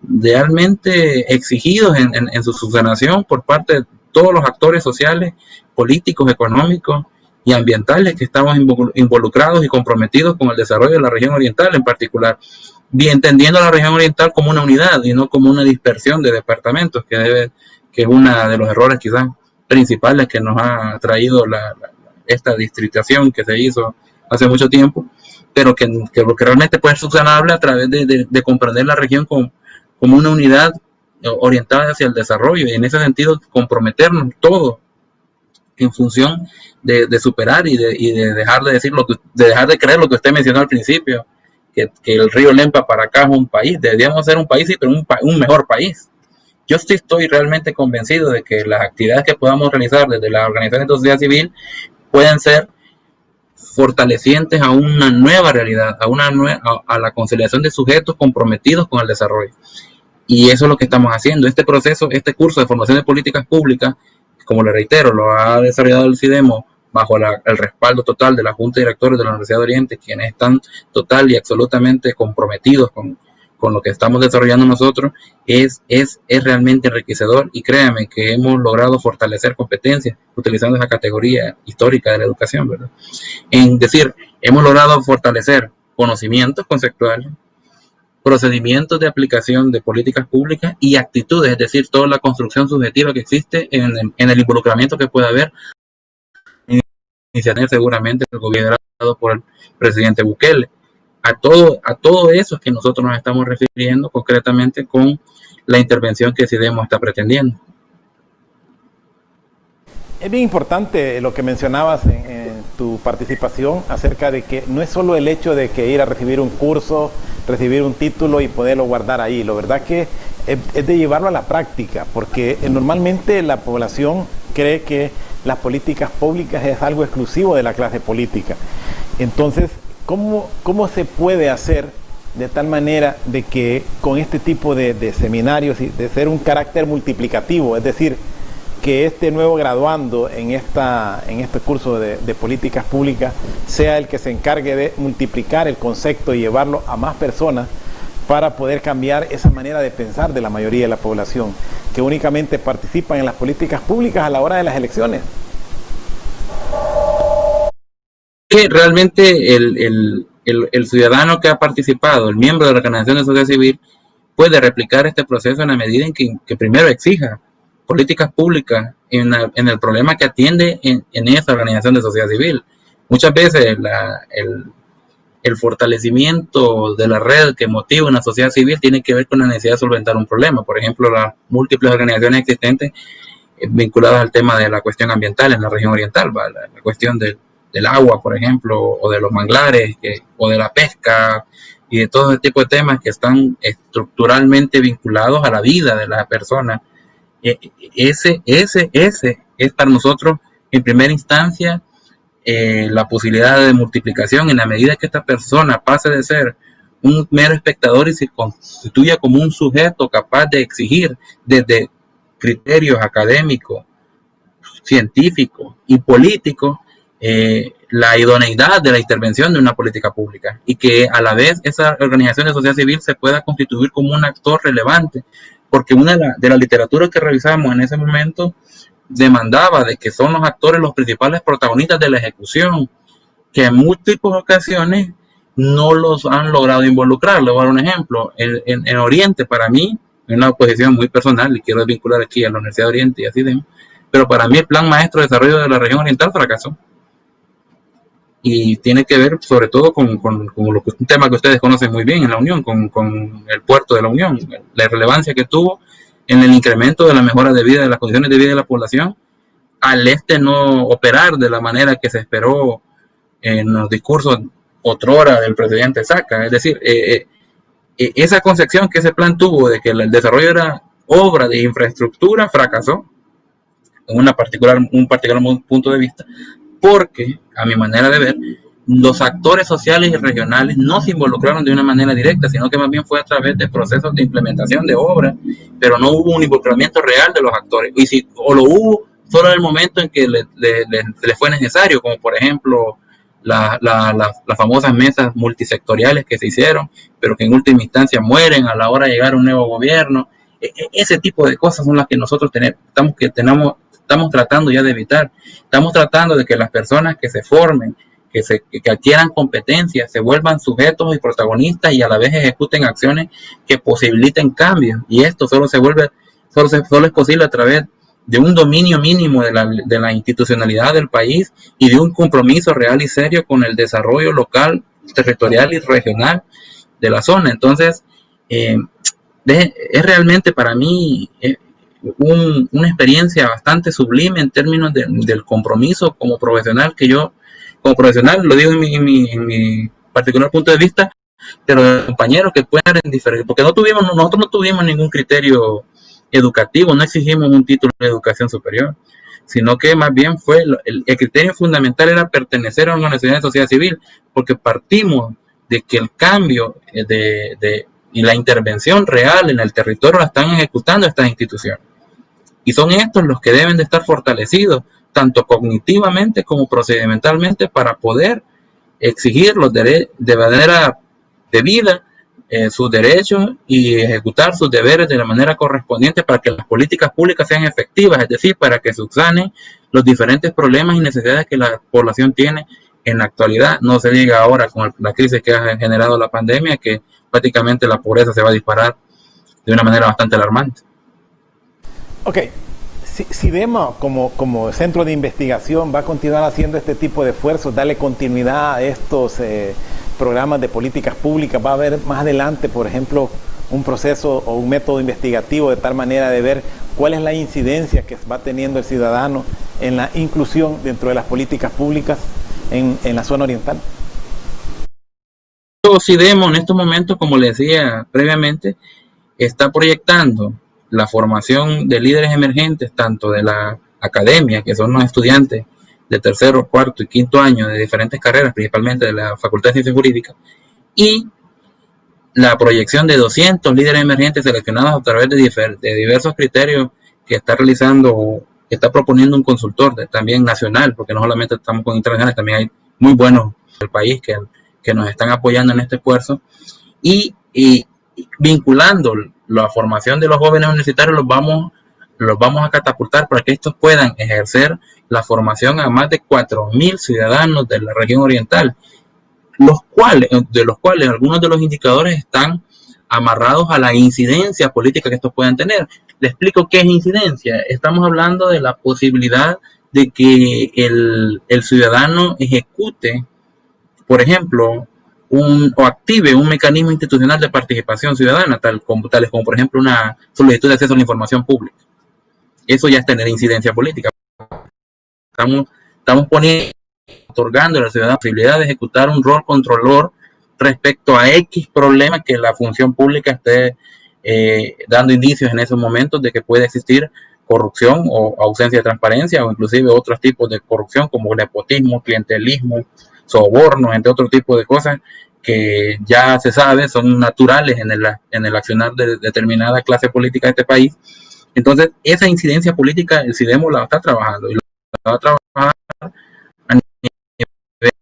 realmente exigidos en su subsanación por parte de todos los actores sociales, políticos, económicos y ambientales que estamos involucrados y comprometidos con el desarrollo de la región oriental en particular, y entendiendo a la región oriental como una unidad y no como una dispersión de departamentos, que es uno de los errores quizás principales que nos ha traído esta distritación que se hizo hace mucho tiempo, pero que realmente puede ser subsanable a través de comprender la región como una unidad orientada hacia el desarrollo, y en ese sentido comprometernos todos en función de superar y de dejar de decir dejar de creer lo que usted mencionó al principio, que el río Lempa para acá es un país. Deberíamos ser un país, sí, pero un mejor país. Yo sí estoy realmente convencido de que las actividades que podamos realizar desde las organizaciones de sociedad civil pueden ser fortalecientes a una nueva realidad, a la conciliación de sujetos comprometidos con el desarrollo. Y eso es lo que estamos haciendo. Este proceso, este curso de formación de políticas públicas, como le reitero, lo ha desarrollado el CIDEMO bajo el respaldo total de la Junta de Directores de la Universidad de Oriente, quienes están total y absolutamente comprometidos con lo que estamos desarrollando nosotros, es realmente enriquecedor, y créanme que hemos logrado fortalecer competencias utilizando esa categoría histórica de la educación, ¿verdad? En decir, hemos logrado fortalecer conocimientos conceptuales, procedimientos de aplicación de políticas públicas y actitudes, es decir, toda la construcción subjetiva que existe en el involucramiento que puede haber iniciativa seguramente el gobierno por el presidente Bukele. A todo eso es que nosotros nos estamos refiriendo concretamente con la intervención que CIDEMO está pretendiendo. Es bien importante lo que mencionabas en tu participación acerca de que no es solo el hecho de que ir a recibir un curso, recibir un título y poderlo guardar ahí. Lo verdad que es de llevarlo a la práctica, porque normalmente la población cree que las políticas públicas es algo exclusivo de la clase política. Entonces, ¿cómo se puede hacer de tal manera de que con este tipo de seminarios y de ser un carácter multiplicativo, es decir, que este nuevo graduando en este curso de políticas públicas sea el que se encargue de multiplicar el concepto y llevarlo a más personas para poder cambiar esa manera de pensar de la mayoría de la población, que únicamente participan en las políticas públicas a la hora de las elecciones? Que realmente el ciudadano que ha participado, el miembro de la organización de sociedad civil, puede replicar este proceso en la medida en que primero exija políticas públicas en el problema que atiende en esa organización de sociedad civil. Muchas veces el fortalecimiento de la red que motiva una sociedad civil tiene que ver con la necesidad de solventar un problema. Por ejemplo, las múltiples organizaciones existentes vinculadas al tema de la cuestión ambiental en la región oriental, la cuestión del agua, por ejemplo, o de los manglares, o de la pesca, y de todo ese tipo de temas que están estructuralmente vinculados a la vida de la persona. Ese es para nosotros, en primera instancia, la posibilidad de multiplicación en la medida que esta persona pase de ser un mero espectador y se constituya como un sujeto capaz de exigir desde criterios académicos, científicos y políticos la idoneidad de la intervención de una política pública, y que a la vez esa organización de sociedad civil se pueda constituir como un actor relevante, porque una de las literaturas que revisamos en ese momento demandaba de que son los actores los principales protagonistas de la ejecución, que en múltiples ocasiones no los han logrado involucrar. Le voy a dar un ejemplo. En Oriente, para mí, es una posición muy personal y quiero vincular aquí a la Universidad de Oriente y así de, pero para mí el plan maestro de desarrollo de la región oriental fracasó. y tiene que ver sobre todo con un tema que ustedes conocen muy bien en la Unión, con el puerto de la Unión, la relevancia que tuvo en el incremento de la mejora de vida, de las condiciones de vida de la población, al no operar de la manera que se esperó en los discursos otrora del presidente Saca. Es decir, esa concepción que ese plan tuvo de que el desarrollo era obra de infraestructura fracasó en un particular punto de vista, porque, a mi manera de ver, los actores sociales y regionales no se involucraron de una manera directa, sino que más bien fue a través de procesos de implementación de obras, pero no hubo un involucramiento real de los actores, o lo hubo solo en el momento en que le fue necesario, como por ejemplo las famosas mesas multisectoriales que se hicieron, pero que en última instancia mueren a la hora de llegar a un nuevo gobierno. Ese tipo de cosas son las que nosotros estamos tratando ya de evitar. Estamos tratando de que las personas que se formen, que adquieran competencias, se vuelvan sujetos y protagonistas y a la vez ejecuten acciones que posibiliten cambios. Y esto solo es posible a través de un dominio mínimo de la institucionalidad del país y de un compromiso real y serio con el desarrollo local, territorial y regional de la zona. Entonces, es realmente para mí una experiencia bastante sublime en términos del compromiso como profesional, como profesional, lo digo en mi particular punto de vista, pero de compañeros que pueden ser diferentes, porque nosotros no tuvimos ningún criterio educativo, no exigimos un título de educación superior, sino que más bien el criterio fundamental era pertenecer a una organización de sociedad civil, porque partimos de que el cambio y la intervención real en el territorio la están ejecutando estas instituciones. Y son estos los que deben de estar fortalecidos, tanto cognitivamente como procedimentalmente, para poder exigir de manera debida sus derechos y ejecutar sus deberes de la manera correspondiente para que las políticas públicas sean efectivas, es decir, para que subsanen los diferentes problemas y necesidades que la población tiene en la actualidad. No se diga ahora con la crisis que ha generado la pandemia, que prácticamente la pobreza se va a disparar de una manera bastante alarmante. Ok, si vemos como centro de investigación va a continuar haciendo este tipo de esfuerzos, darle continuidad a estos programas de políticas públicas, va a haber más adelante, por ejemplo, un proceso o un método investigativo de tal manera de ver cuál es la incidencia que va teniendo el ciudadano en la inclusión dentro de las políticas públicas en la zona oriental. CIDEMO en estos momentos, como les decía previamente, está proyectando la formación de líderes emergentes, tanto de la academia, que son los estudiantes de tercero, cuarto y quinto año de diferentes carreras, principalmente de la Facultad de Ciencias Jurídicas, y la proyección de 200 líderes emergentes seleccionados a través de diversos criterios que está realizando, que está proponiendo un consultor también nacional, porque no solamente estamos con internacionales, también hay muy buenos del país que nos están apoyando en este esfuerzo, y vinculando la formación de los jóvenes universitarios, los vamos a catapultar para que estos puedan ejercer la formación a más de 4.000 ciudadanos de la región oriental, de los cuales algunos de los indicadores están amarrados a la incidencia política que estos puedan tener. Les explico qué es incidencia. Estamos hablando de la posibilidad de que el ciudadano ejecute, por ejemplo, o active un mecanismo institucional de participación ciudadana, tales como por ejemplo una solicitud de acceso a la información pública. Eso ya es tener incidencia política. Estamos otorgando a la ciudadanía la posibilidad de ejecutar un rol controlador respecto a X problemas que la función pública esté dando indicios en esos momentos de que puede existir corrupción o ausencia de transparencia, o inclusive otros tipos de corrupción como nepotismo, clientelismo, sobornos, entre otros tipos de cosas que ya se sabe son naturales en el accionar de determinada clase política de este país. Entonces, esa incidencia política el CIDEMO la está trabajando, y la va a trabajar a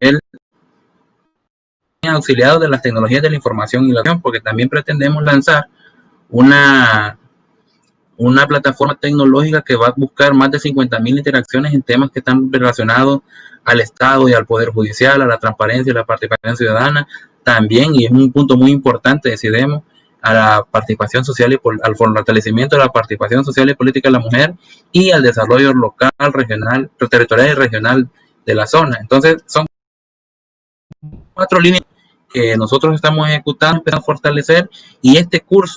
nivel auxiliado de las tecnologías de la información y la acción, porque también pretendemos lanzar una plataforma tecnológica que va a buscar más de 50.000 interacciones en temas que están relacionados al Estado y al Poder Judicial, a la transparencia y la participación ciudadana, también, y es un punto muy importante, decidimos, a la participación social al fortalecimiento de la participación social y política de la mujer y al desarrollo local, regional, territorial y regional de la zona. Entonces, son 4 líneas que nosotros estamos ejecutando, empezando a fortalecer, y este curso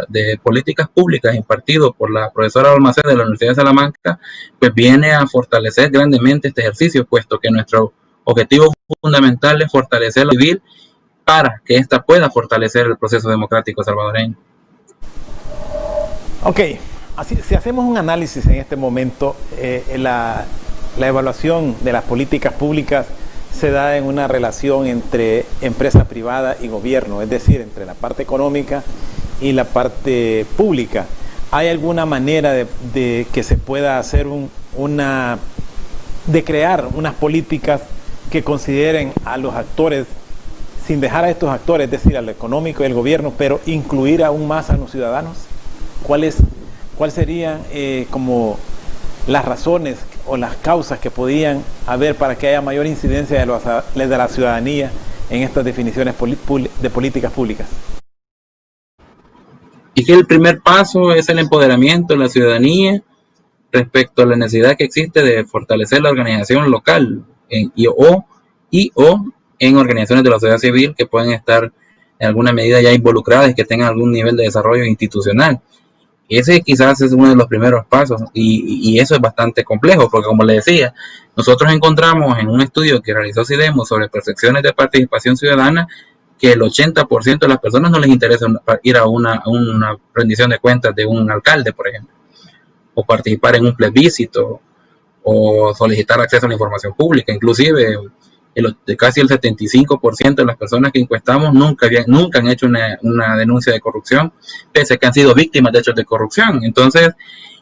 de políticas públicas impartido por la profesora Balmaceda de la Universidad de Salamanca, pues viene a fortalecer grandemente este ejercicio, puesto que nuestro objetivo fundamental es fortalecer la civil para que ésta pueda fortalecer el proceso democrático salvadoreño. Ok, así, si hacemos un análisis en este momento, la evaluación de las políticas públicas se da en una relación entre empresa privada y gobierno, es decir, entre la parte económica y la parte pública. ¿Hay alguna manera de que se pueda hacer de crear unas políticas que consideren a los actores, sin dejar a estos actores, es decir, al económico y al gobierno, pero incluir aún más a los ciudadanos? ¿Cuáles serían como las razones o las causas que podían haber para que haya mayor incidencia de la ciudadanía en estas definiciones de políticas públicas? Y que el primer paso es el empoderamiento de la ciudadanía respecto a la necesidad que existe de fortalecer la organización local o en organizaciones de la sociedad civil que pueden estar en alguna medida ya involucradas y que tengan algún nivel de desarrollo institucional. Ese quizás es uno de los primeros pasos, y eso es bastante complejo, porque como le decía, nosotros encontramos en un estudio que realizó CIDEMO sobre percepciones de participación ciudadana que el 80% de las personas no les interesa ir a una rendición de cuentas de un alcalde, por ejemplo, o participar en un plebiscito, o solicitar acceso a la información pública. Inclusive casi el 75% de las personas que encuestamos nunca han hecho una denuncia de corrupción, pese a que han sido víctimas de hechos de corrupción. Entonces,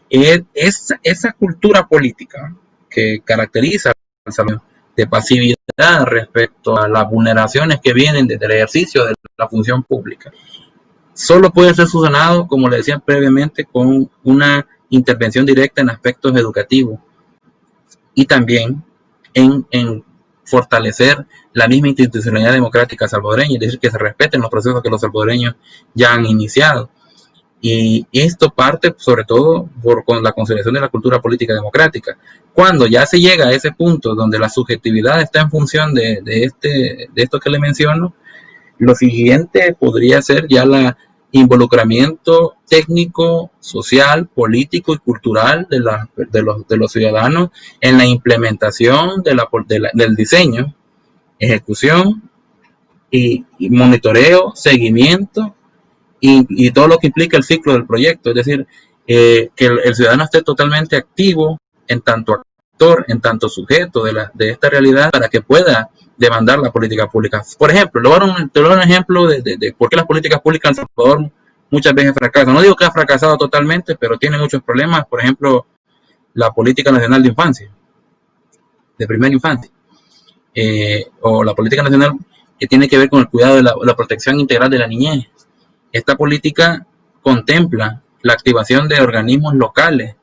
esa cultura política que caracteriza al Salvador, de pasividad respecto a las vulneraciones que vienen desde el ejercicio de la función pública, solo puede ser subsanado, como le decía previamente, con una intervención directa en aspectos educativos y también en fortalecer la misma institucionalidad democrática salvadoreña, es decir, que se respeten los procesos que los salvadoreños ya han iniciado. Y esto parte sobre todo con la consolidación de la cultura política democrática. Cuando ya se llega a ese punto donde la subjetividad está en función de esto que le menciono, lo siguiente podría ser ya el involucramiento técnico, social, político y cultural de los ciudadanos en la implementación del diseño, ejecución y monitoreo, seguimiento y todo lo que implica el ciclo del proyecto. Es decir, que el ciudadano esté totalmente activo en tanto actor, en tanto sujeto de esta realidad, para que pueda demandar la política pública. Por ejemplo, te voy a dar un ejemplo de por qué las políticas públicas en El Salvador muchas veces fracasan. No digo que ha fracasado totalmente, pero tiene muchos problemas. Por ejemplo, la política nacional de infancia, de primera infancia, o la política nacional que tiene que ver con el cuidado de la protección integral de la niñez. Esta política contempla la activación de organismos locales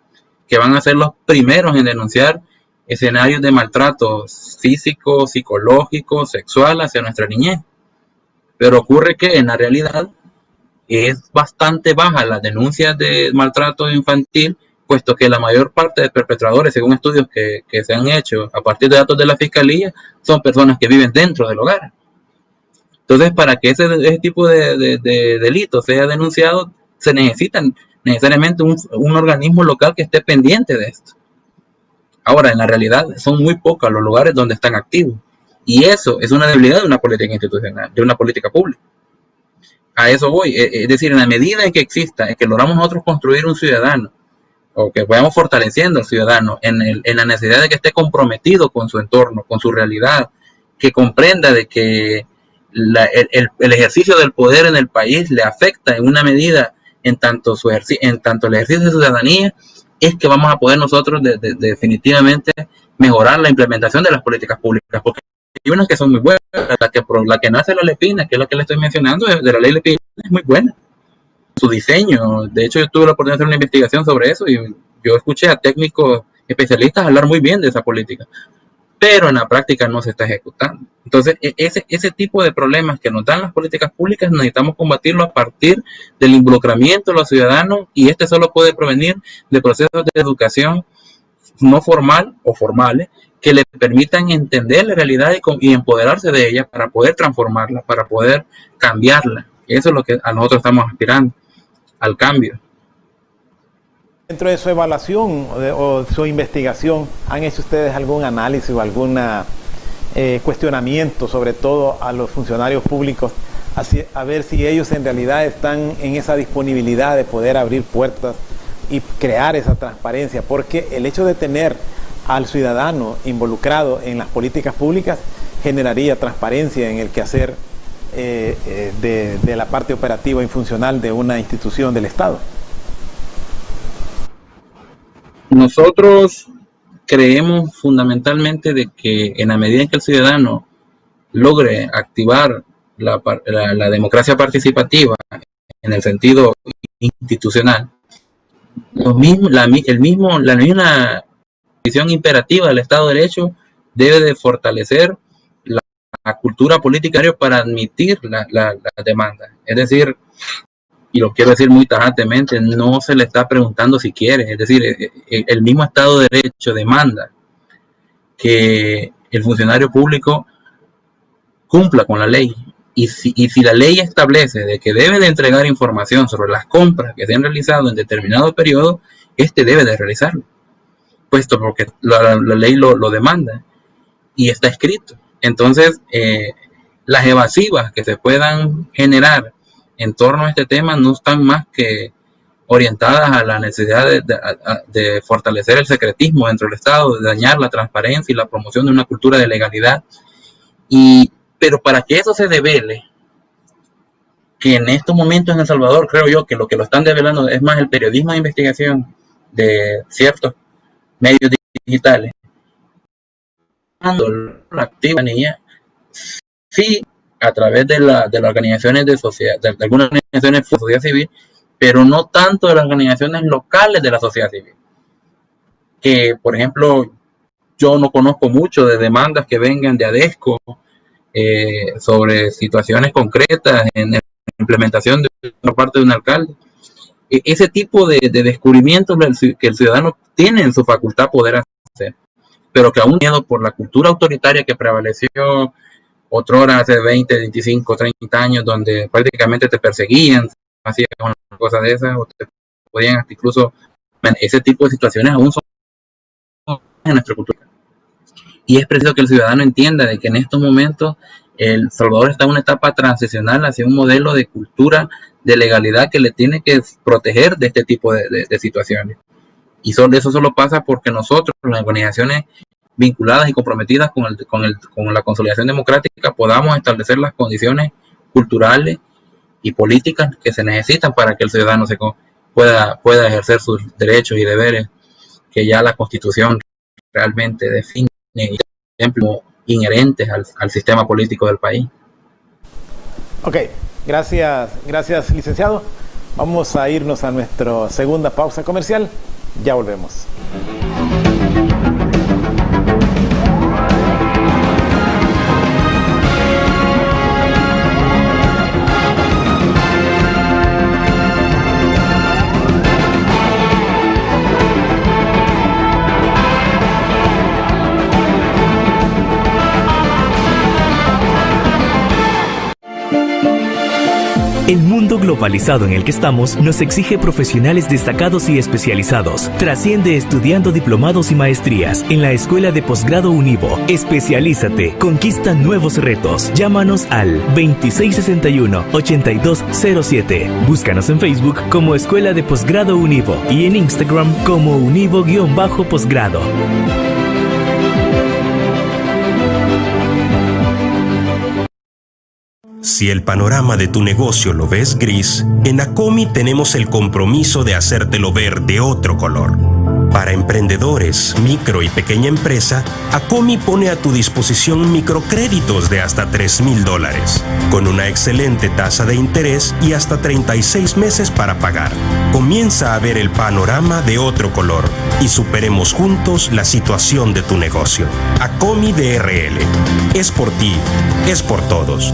que van a ser los primeros en denunciar escenarios de maltrato físico, psicológico, sexual hacia nuestra niñez. Pero ocurre que en la realidad es bastante baja las denuncias de maltrato infantil, puesto que la mayor parte de perpetradores, según estudios que se han hecho a partir de datos de la Fiscalía, son personas que viven dentro del hogar. Entonces, para que ese tipo de delitos sea denunciado, se necesitan necesariamente un organismo local que esté pendiente de esto. Ahora, en la realidad, son muy pocos los lugares donde están activos. Y eso es una debilidad de una política institucional, de una política pública. A eso voy. Es decir, en la medida en que exista, en que logramos nosotros construir un ciudadano, o que vayamos fortaleciendo al ciudadano en la necesidad de que esté comprometido con su entorno, con su realidad, que comprenda de que el ejercicio del poder en el país le afecta en una medida en tanto el ejercicio de ciudadanía, es que vamos a poder nosotros definitivamente mejorar la implementación de las políticas públicas, porque hay unas que son muy buenas. La que nace la Lepina, que es la que le estoy mencionando, de la ley Lepina, es muy buena. Su diseño, de hecho yo tuve la oportunidad de hacer una investigación sobre eso y yo escuché a técnicos especialistas hablar muy bien de esa política, pero en la práctica no se está ejecutando. Entonces, ese tipo de problemas que nos dan las políticas públicas necesitamos combatirlo a partir del involucramiento de los ciudadanos, y solo puede provenir de procesos de educación no formal o formales, que le permitan entender la realidad y empoderarse de ella para poder transformarla, para poder cambiarla. Eso es lo que a nosotros estamos aspirando, al cambio. Dentro de su evaluación o su investigación, ¿han hecho ustedes algún análisis o algún cuestionamiento, sobre todo a los funcionarios públicos, a ver si ellos en realidad están en esa disponibilidad de poder abrir puertas y crear esa transparencia? Porque el hecho de tener al ciudadano involucrado en las políticas públicas generaría transparencia en el quehacer de la parte operativa y funcional de una institución del Estado. Nosotros creemos fundamentalmente de que en la medida en que el ciudadano logre activar la democracia participativa en el sentido institucional, la misma visión imperativa del Estado de Derecho debe de fortalecer la cultura política para admitir la demanda. Es decir, y lo quiero decir muy tajantemente, no se le está preguntando si quiere. Es decir, el mismo Estado de Derecho demanda que el funcionario público cumpla con la ley. Y si la ley establece de que debe de entregar información sobre las compras que se han realizado en determinado periodo, debe de realizarlo, puesto porque la ley lo demanda y está escrito. Entonces, las evasivas que se puedan generar en torno a este tema no están más que orientadas a la necesidad de fortalecer el secretismo dentro del Estado, de dañar la transparencia y la promoción de una cultura de legalidad. Pero para que eso se devele, que en estos momentos en El Salvador creo yo que lo están develando es más el periodismo de investigación de ciertos medios digitales, la actividad sí a través de las organizaciones de sociedad, de algunas organizaciones de sociedad civil, pero no tanto de las organizaciones locales de la sociedad civil. Que, por ejemplo, yo no conozco mucho de demandas que vengan de ADESCO sobre situaciones concretas en la implementación por parte de un alcalde. Ese tipo de descubrimientos que el ciudadano tiene en su facultad poder hacer, pero que aún miedo por la cultura autoritaria que prevaleció otrora hace 20, 25, 30 años, donde prácticamente te perseguían, hacían una cosa de esas, o te podían incluso, ese tipo de situaciones aún son en nuestra cultura. Y es preciso que el ciudadano entienda de que en estos momentos El Salvador está en una etapa transicional hacia un modelo de cultura de legalidad que le tiene que proteger de este tipo de situaciones. Y eso solo pasa porque nosotros, las organizaciones vinculadas y comprometidas con la consolidación democrática, podamos establecer las condiciones culturales y políticas que se necesitan para que el ciudadano pueda ejercer sus derechos y deberes que ya la Constitución realmente define y como inherentes al sistema político del país. Ok, gracias licenciado. Vamos a irnos a nuestra segunda pausa comercial. Ya volvemos. El mundo globalizado en el que estamos nos exige profesionales destacados y especializados. Trasciende estudiando diplomados y maestrías en la Escuela de Posgrado Univo. Especialízate, conquista nuevos retos. Llámanos al 2661-8207. Búscanos en Facebook como Escuela de Posgrado Univo y en Instagram como Univo-posgrado. Si el panorama de tu negocio lo ves gris, en Acomi tenemos el compromiso de hacértelo ver de otro color. Para emprendedores, micro y pequeña empresa, Acomi pone a tu disposición microcréditos de hasta $3,000, con una excelente tasa de interés y hasta 36 meses para pagar. Comienza a ver el panorama de otro color y superemos juntos la situación de tu negocio. Acomi DRL. Es por ti, es por todos.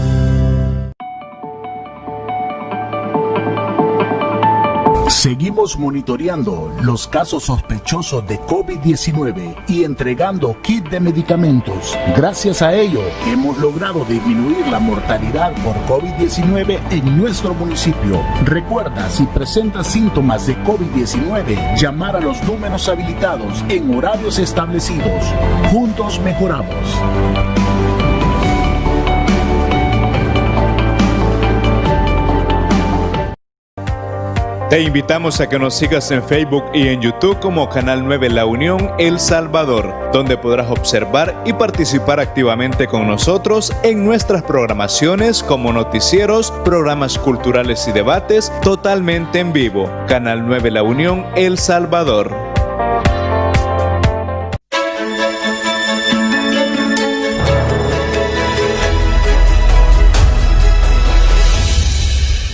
Seguimos monitoreando los casos sospechosos de COVID-19 y entregando kit de medicamentos. Gracias a ello, hemos logrado disminuir la mortalidad por COVID-19 en nuestro municipio. Recuerda, si presentas síntomas de COVID-19, llamar a los números habilitados en horarios establecidos. Juntos mejoramos. Te invitamos a que nos sigas en Facebook y en YouTube como Canal 9 La Unión El Salvador, donde podrás observar y participar activamente con nosotros en nuestras programaciones como noticieros, programas culturales y debates totalmente en vivo. Canal 9 La Unión El Salvador.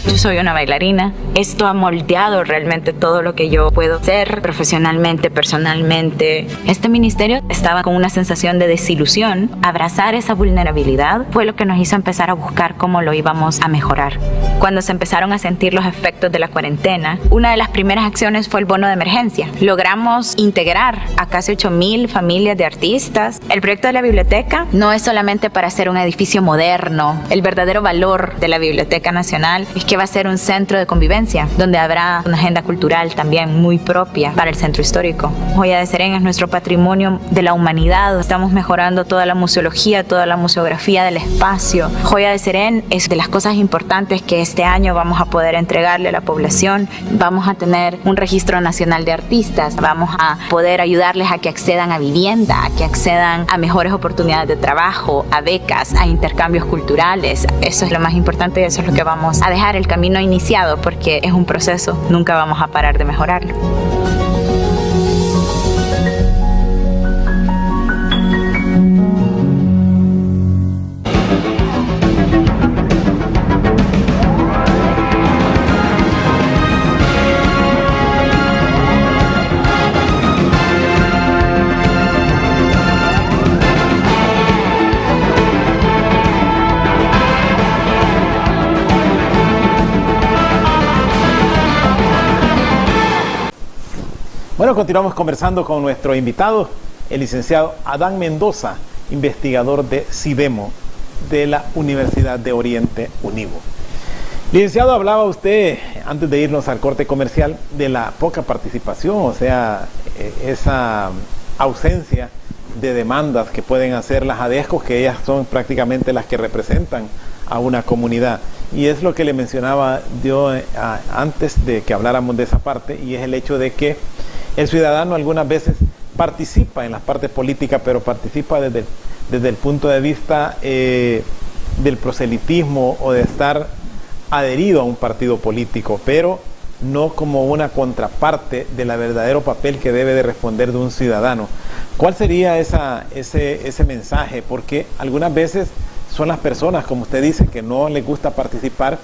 Yo soy una bailarina. Esto ha moldeado realmente todo lo que yo puedo ser profesionalmente, personalmente. Este ministerio estaba con una sensación de desilusión. Abrazar esa vulnerabilidad fue lo que nos hizo empezar a buscar cómo lo íbamos a mejorar. Cuando se empezaron a sentir los efectos de la cuarentena, una de las primeras acciones fue el bono de emergencia. Logramos integrar a casi 8,000 familias de artistas. El proyecto de la biblioteca no es solamente para hacer un edificio moderno. El verdadero valor de la Biblioteca Nacional es que va a ser un centro de convivencia, donde habrá una agenda cultural también muy propia para el centro histórico. Joya de Serén es nuestro patrimonio de la humanidad. Estamos mejorando toda la museología, toda la museografía del espacio. Joya de Serén es de las cosas importantes que este año vamos a poder entregarle a la población. Vamos a tener un registro nacional de artistas. Vamos a poder ayudarles a que accedan a vivienda, a que accedan a mejores oportunidades de trabajo, a becas, a intercambios culturales. Eso es lo más importante y eso es lo que vamos a dejar el camino iniciado, porque es un proceso, nunca vamos a parar de mejorarlo. Bueno, continuamos conversando con nuestro invitado, el licenciado Adán Mendoza, investigador de CIDEMO, de la Universidad de Oriente Univo. Licenciado, hablaba usted, antes de irnos al corte comercial, de la poca participación, o sea, esa ausencia de demandas que pueden hacer las ADESCOS, que ellas son prácticamente las que representan a una comunidad. Y es lo que le mencionaba yo antes de que habláramos de esa parte, y es el hecho de que el ciudadano algunas veces participa en las partes políticas, pero participa desde el punto de vista del proselitismo o de estar adherido a un partido político, pero no como una contraparte del verdadero papel que debe de responder de un ciudadano. ¿Cuál sería ese mensaje? Porque algunas veces son las personas, como usted dice, que no les gusta participar,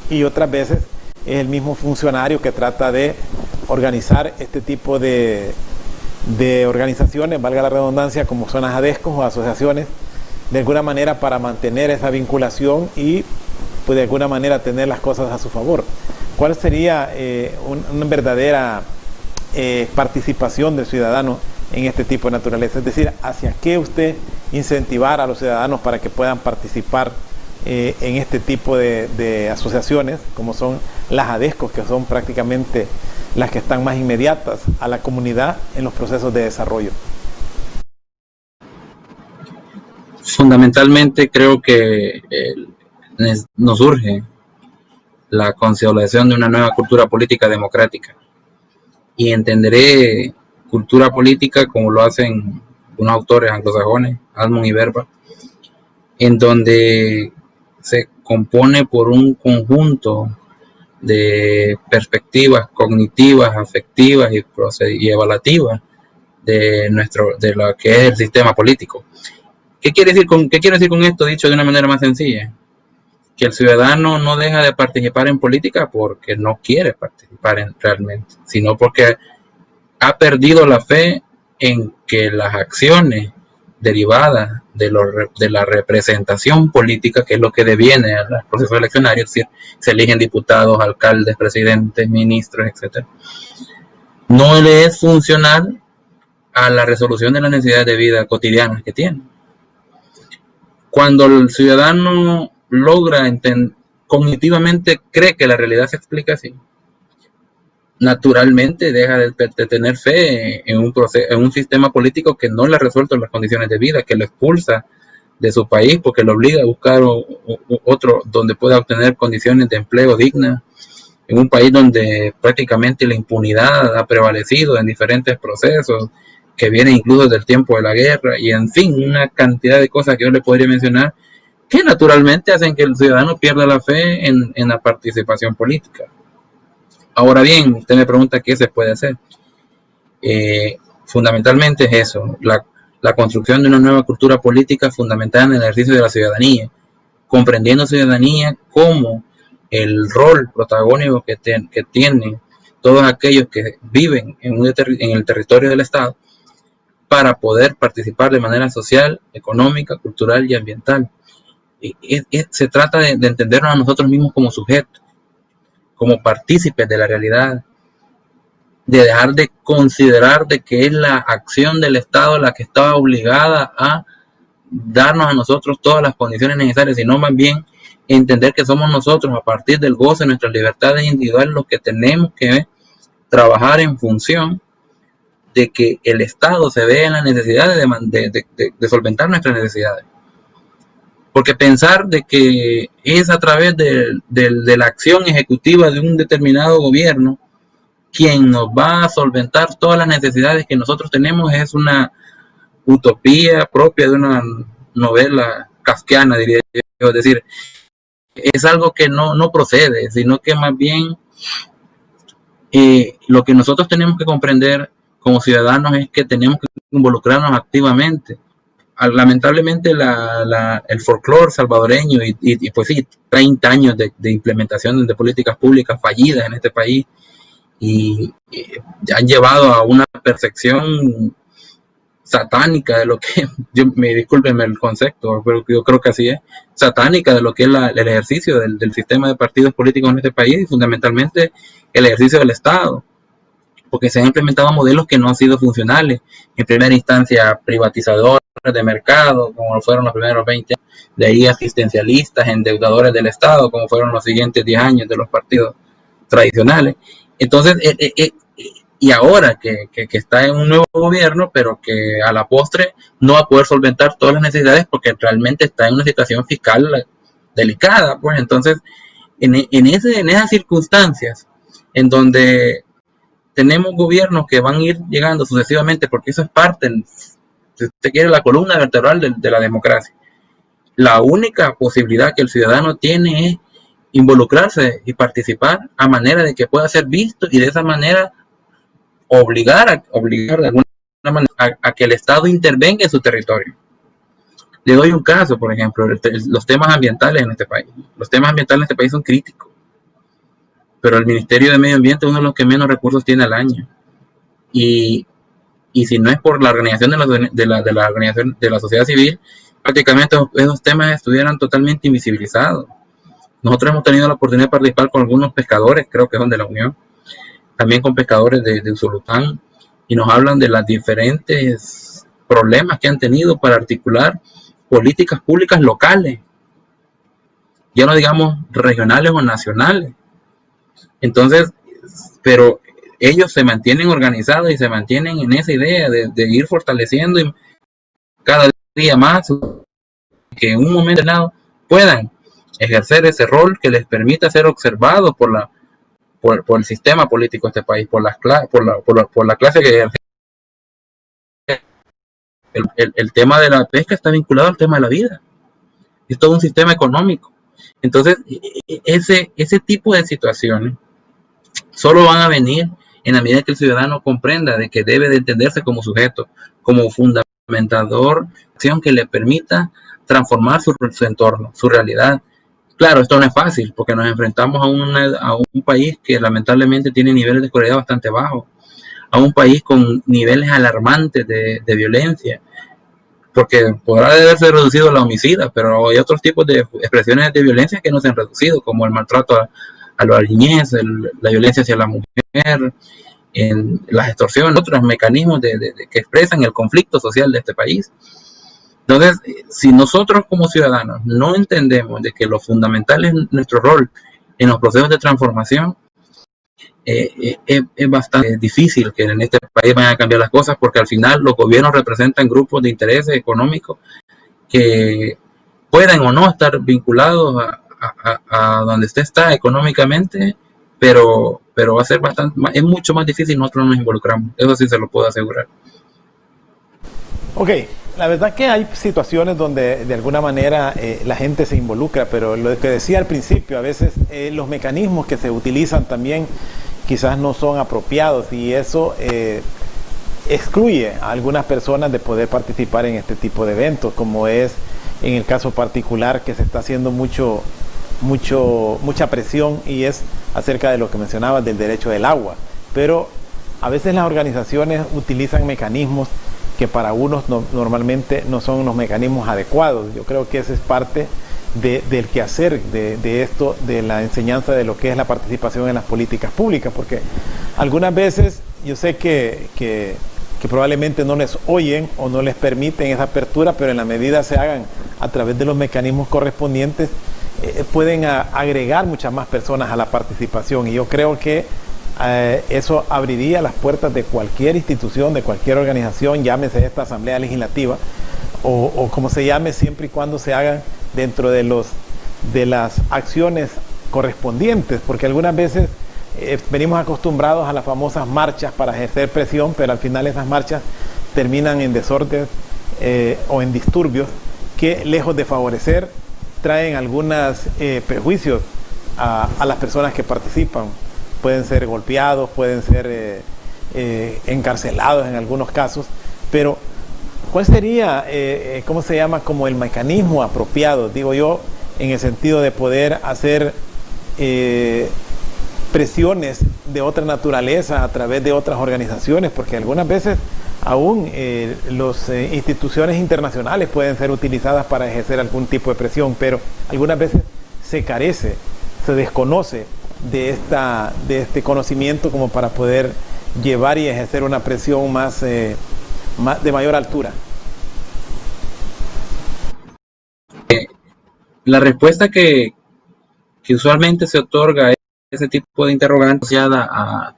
y otras veces es el mismo funcionario que trata de organizar este tipo de organizaciones, valga la redundancia, como son las ADESCOS o asociaciones, de alguna manera para mantener esa vinculación y pues de alguna manera tener las cosas a su favor. ¿Cuál sería una verdadera participación del ciudadano en este tipo de naturaleza? Es decir, ¿hacia qué usted incentivar a los ciudadanos para que puedan participar en este tipo de asociaciones, como son las ADESCOS, que son prácticamente las que están más inmediatas a la comunidad en los procesos de desarrollo? Fundamentalmente creo que nos urge la consolidación de una nueva cultura política democrática, y entenderé cultura política como lo hacen unos autores anglosajones, Almond y Verba, en donde se compone por un conjunto de perspectivas cognitivas, afectivas y evaluativas de lo que es el sistema político. ¿Qué quiero decir con esto, dicho de una manera más sencilla? Que el ciudadano no deja de participar en política porque no quiere participar realmente, sino porque ha perdido la fe en que las acciones derivadas de la representación política, que es lo que deviene al proceso eleccionario, es decir, se eligen diputados, alcaldes, presidentes, ministros, etc. No le es funcional a la resolución de las necesidades de vida cotidianas que tiene. Cuando el ciudadano logra cognitivamente cree que la realidad se explica así, naturalmente deja de tener fe en un sistema político que no le ha resuelto las condiciones de vida, que lo expulsa de su país porque lo obliga a buscar otro donde pueda obtener condiciones de empleo dignas, en un país donde prácticamente la impunidad ha prevalecido en diferentes procesos que vienen incluso del tiempo de la guerra, y en fin, una cantidad de cosas que yo le podría mencionar que naturalmente hacen que el ciudadano pierda la fe en la participación política. Ahora bien, usted me pregunta qué se puede hacer. Fundamentalmente es eso, la construcción de una nueva cultura política fundamentada en el ejercicio de la ciudadanía, comprendiendo ciudadanía como el rol protagónico que tienen todos aquellos que viven en el territorio del Estado para poder participar de manera social, económica, cultural y ambiental. Se trata de entendernos a nosotros mismos como sujetos, como partícipes de la realidad, de dejar de considerar de que es la acción del Estado la que está obligada a darnos a nosotros todas las condiciones necesarias, sino más bien entender que somos nosotros, a partir del goce de nuestras libertades individuales, los que tenemos que trabajar en función de que el Estado se vea en la necesidad de solventar nuestras necesidades. Porque pensar de que es a través de la acción ejecutiva de un determinado gobierno quien nos va a solventar todas las necesidades que nosotros tenemos es una utopía propia de una novela kafkiana, diría yo. Es decir, es algo que no procede, sino que más bien lo que nosotros tenemos que comprender como ciudadanos es que tenemos que involucrarnos activamente. Lamentablemente el folclore salvadoreño y pues sí, 30 años de implementación de políticas públicas fallidas en este país y han llevado a una percepción satánica de lo que, discúlpenme el concepto, pero yo creo que así es, satánica de lo que es el ejercicio del sistema de partidos políticos en este país y fundamentalmente el ejercicio del Estado, porque se han implementado modelos que no han sido funcionales, en primera instancia privatizadores de mercado, como fueron los primeros 20 años, de ahí asistencialistas, endeudadores del Estado, como fueron los siguientes 10 años de los partidos tradicionales. Entonces, y ahora que está en un nuevo gobierno, pero que a la postre no va a poder solventar todas las necesidades porque realmente está en una situación fiscal delicada, pues entonces, en esas circunstancias, en donde tenemos gobiernos que van a ir llegando sucesivamente, porque eso es parte, si usted quiere, la columna vertebral de la democracia. La única posibilidad que el ciudadano tiene es involucrarse y participar a manera de que pueda ser visto y de esa manera obligar de alguna manera a que el Estado intervenga en su territorio. Le doy un caso, por ejemplo, los temas ambientales en este país. Los temas ambientales en este país son críticos, pero el Ministerio de Medio Ambiente es uno de los que menos recursos tiene al año. Y si no es por la organización de la sociedad civil, prácticamente esos temas estuvieran totalmente invisibilizados. Nosotros hemos tenido la oportunidad de participar con algunos pescadores, creo que son de la Unión, también con pescadores de Usulután, y nos hablan de los diferentes problemas que han tenido para articular políticas públicas locales, ya no digamos regionales o nacionales. Entonces, pero ellos se mantienen organizados y se mantienen en esa idea de ir fortaleciendo cada día más, que en un momento dado puedan ejercer ese rol que les permita ser observados por el sistema político de este país, por la clase que ejerce. El tema de la pesca está vinculado al tema de la vida, es todo un sistema económico. Entonces, ese tipo de situaciones solo van a venir en la medida que el ciudadano comprenda de que debe de entenderse como sujeto, como fundamentador, acción que le permita transformar su entorno, su realidad. Claro, esto no es fácil porque nos enfrentamos a un país que lamentablemente tiene niveles de escolaridad bastante bajos, a un país con niveles alarmantes de violencia, porque podrá haberse reducido la homicida, pero hay otros tipos de expresiones de violencia que no se han reducido, como el maltrato a la niñez, la violencia hacia la mujer, en las extorsiones, otros mecanismos que expresan el conflicto social de este país. Entonces, si nosotros como ciudadanos no entendemos de que lo fundamental es nuestro rol en los procesos de transformación, es bastante difícil que en este país vayan a cambiar las cosas, porque al final los gobiernos representan grupos de intereses económicos que pueden o no estar vinculados a donde usted está económicamente, pero va a ser es mucho más difícil, nosotros nos involucramos, eso sí se lo puedo asegurar. Ok, la verdad que hay situaciones donde de alguna manera la gente se involucra, pero lo que decía al principio, a veces los mecanismos que se utilizan también quizás no son apropiados, y eso excluye a algunas personas de poder participar en este tipo de eventos, como es en el caso particular que se está haciendo mucha presión, y es acerca de lo que mencionabas del derecho del agua. Pero a veces las organizaciones utilizan mecanismos que para unos normalmente no son los mecanismos adecuados. Yo creo que esa es parte del quehacer de esto, de la enseñanza de lo que es la participación en las políticas públicas, porque algunas veces yo sé que probablemente no les oyen o no les permiten esa apertura, pero en la medida se hagan a través de los mecanismos correspondientes, pueden agregar muchas más personas a la participación, y yo creo que eso abriría las puertas de cualquier institución, de cualquier organización, llámese esta Asamblea Legislativa o como se llame, siempre y cuando se hagan dentro de las acciones correspondientes, porque algunas veces venimos acostumbrados a las famosas marchas para ejercer presión, pero al final esas marchas terminan en desórdenes o en disturbios que, lejos de favorecer, traen algunos perjuicios a las personas que participan. Pueden ser golpeados, pueden ser encarcelados en algunos casos, pero ¿cuál sería, cómo se llama, como el mecanismo apropiado, digo yo, en el sentido de poder hacer presiones de otra naturaleza a través de otras organizaciones? Porque algunas veces aún las instituciones internacionales pueden ser utilizadas para ejercer algún tipo de presión, pero algunas veces se carece, se desconoce de este conocimiento como para poder llevar y ejercer una presión más de mayor altura. La respuesta que usualmente se otorga a ese tipo de interrogantes asociada a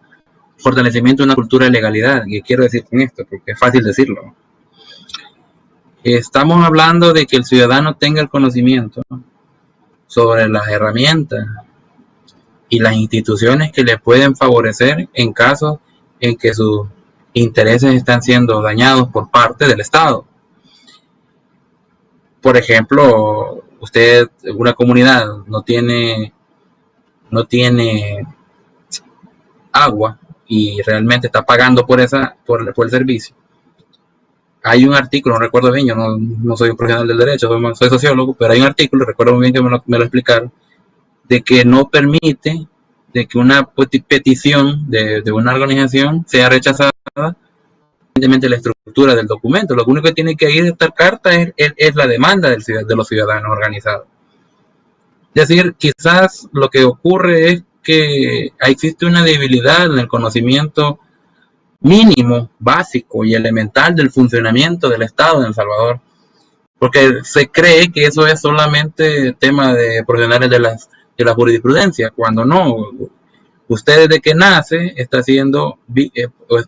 fortalecimiento de una cultura de legalidad. ¿Qué quiero decir con esto? Porque es fácil decirlo. Estamos hablando de que el ciudadano tenga el conocimiento sobre las herramientas y las instituciones que le pueden favorecer en casos en que sus intereses están siendo dañados por parte del Estado. Por ejemplo, usted, una comunidad no tiene agua y realmente está pagando por el servicio. Hay un artículo, no recuerdo bien, yo no soy un profesional del derecho, soy sociólogo, pero hay un artículo, recuerdo muy bien que me lo explicaron, de que no permite de que una petición de una organización sea rechazada independientemente de la estructura del documento. Lo único que tiene que ir esta carta es la demanda de los ciudadanos organizados. Es decir, quizás lo que ocurre es que existe una debilidad en el conocimiento mínimo, básico y elemental del funcionamiento del Estado en El Salvador, porque se cree que eso es solamente tema de profesionales de la jurisprudencia, cuando no. Usted desde que nace está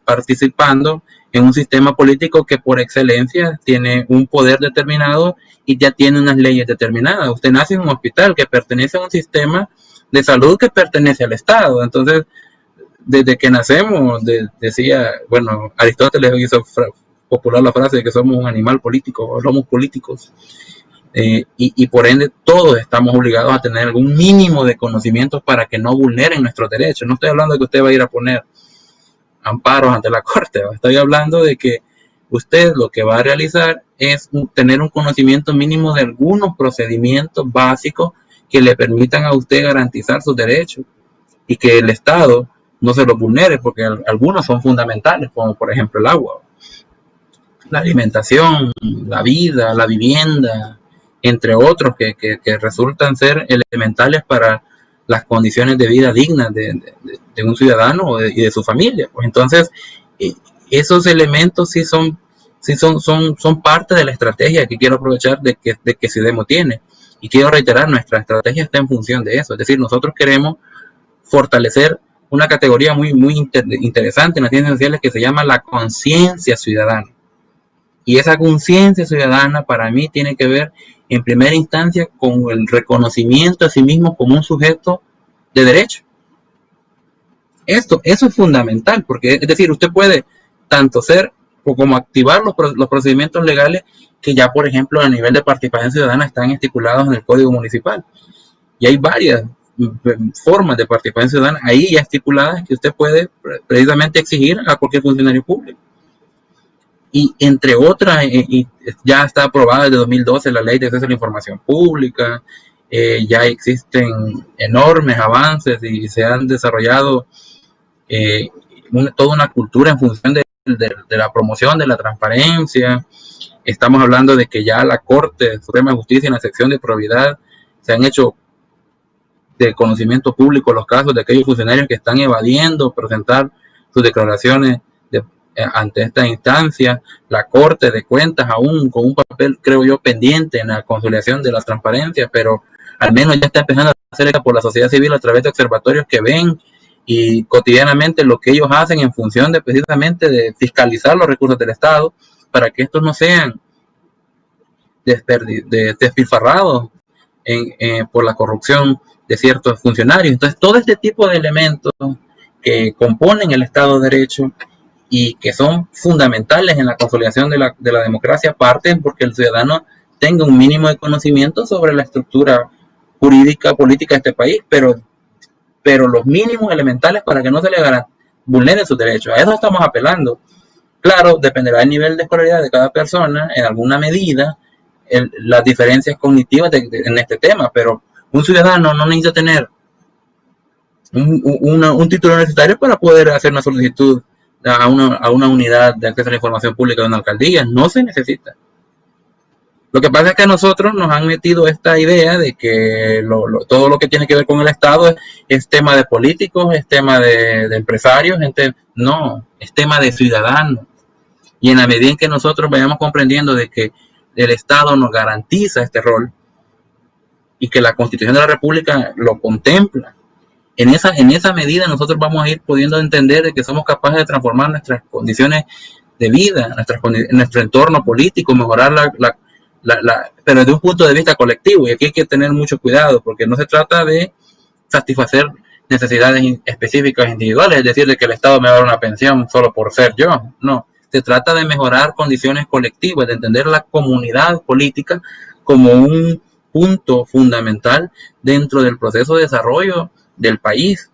participando en un sistema político que por excelencia tiene un poder determinado y ya tiene unas leyes determinadas. Usted nace en un hospital que pertenece a un sistema de salud que pertenece al Estado. Entonces, desde que nacemos, decía, bueno, Aristóteles hizo popular la frase de que somos un animal político, o somos políticos. Y por ende todos estamos obligados a tener algún mínimo de conocimientos para que no vulneren nuestros derechos. No estoy hablando de que usted va a ir a poner amparos ante la corte, estoy hablando de que usted lo que va a realizar es tener un conocimiento mínimo de algunos procedimientos básicos que le permitan a usted garantizar sus derechos y que el Estado no se los vulnere, porque algunos son fundamentales, como por ejemplo el agua. la alimentación, la vida, la vivienda, entre otros que resultan ser elementales para las condiciones de vida dignas de un ciudadano y de su familia. Pues entonces, esos elementos son parte de la estrategia que quiero aprovechar de que SIDEMO tiene. Y quiero reiterar, nuestra estrategia está en función de eso. Es decir, nosotros queremos fortalecer una categoría muy interesante en las ciencias sociales que se llama la conciencia ciudadana. Y esa conciencia ciudadana para mí tiene que ver en primera instancia con el reconocimiento a sí mismo como un sujeto de derecho. Eso es fundamental, porque es decir, usted puede tanto ser o como activar los procedimientos legales que ya, por ejemplo, a nivel de participación ciudadana están estipulados en el Código Municipal. Y hay varias formas de participación ciudadana ahí ya estipuladas que usted puede precisamente exigir a cualquier funcionario público. Y entre otras, ya está aprobada desde 2012 la Ley de Acceso a la Información Pública, ya existen enormes avances y se han desarrollado toda una cultura en función de la promoción de la transparencia. Estamos hablando de que ya la Corte Suprema de Justicia en la sección de probidad se han hecho de conocimiento público los casos de aquellos funcionarios que están evadiendo presentar sus declaraciones ante esta instancia. La Corte de Cuentas aún con un papel, creo yo, pendiente en la conciliación de las transparencias, pero al menos ya está empezando a hacer por la sociedad civil a través de observatorios que ven y cotidianamente lo que ellos hacen en función de precisamente de fiscalizar los recursos del Estado para que estos no sean despilfarrados por la corrupción de ciertos funcionarios. Entonces, todo este tipo de elementos que componen el Estado de Derecho y que son fundamentales en la consolidación de la democracia parten porque el ciudadano tenga un mínimo de conocimiento sobre la estructura jurídica, política de este país, pero los mínimos elementales para que no se le vulneren sus derechos. A eso estamos apelando. Claro, dependerá del nivel de escolaridad de cada persona, en alguna medida, las diferencias cognitivas en este tema, pero un ciudadano no necesita tener un título universitario para poder hacer una solicitud a una unidad de acceso a la información pública de una alcaldía. No se necesita. Lo que pasa es que a nosotros nos han metido esta idea de que todo lo que tiene que ver con el Estado es tema de políticos, es tema de empresarios, no, es tema de ciudadanos. Y en la medida en que nosotros vayamos comprendiendo de que el Estado nos garantiza este rol y que la Constitución de la República lo contempla, en esa medida nosotros vamos a ir pudiendo entender de que somos capaces de transformar nuestras condiciones de vida, nuestro entorno político, mejorar pero desde un punto de vista colectivo. Y aquí hay que tener mucho cuidado porque no se trata de satisfacer necesidades específicas individuales, es decir, de que el Estado me va a dar una pensión solo por ser yo. No, se trata de mejorar condiciones colectivas, de entender la comunidad política como un punto fundamental dentro del proceso de desarrollo del país.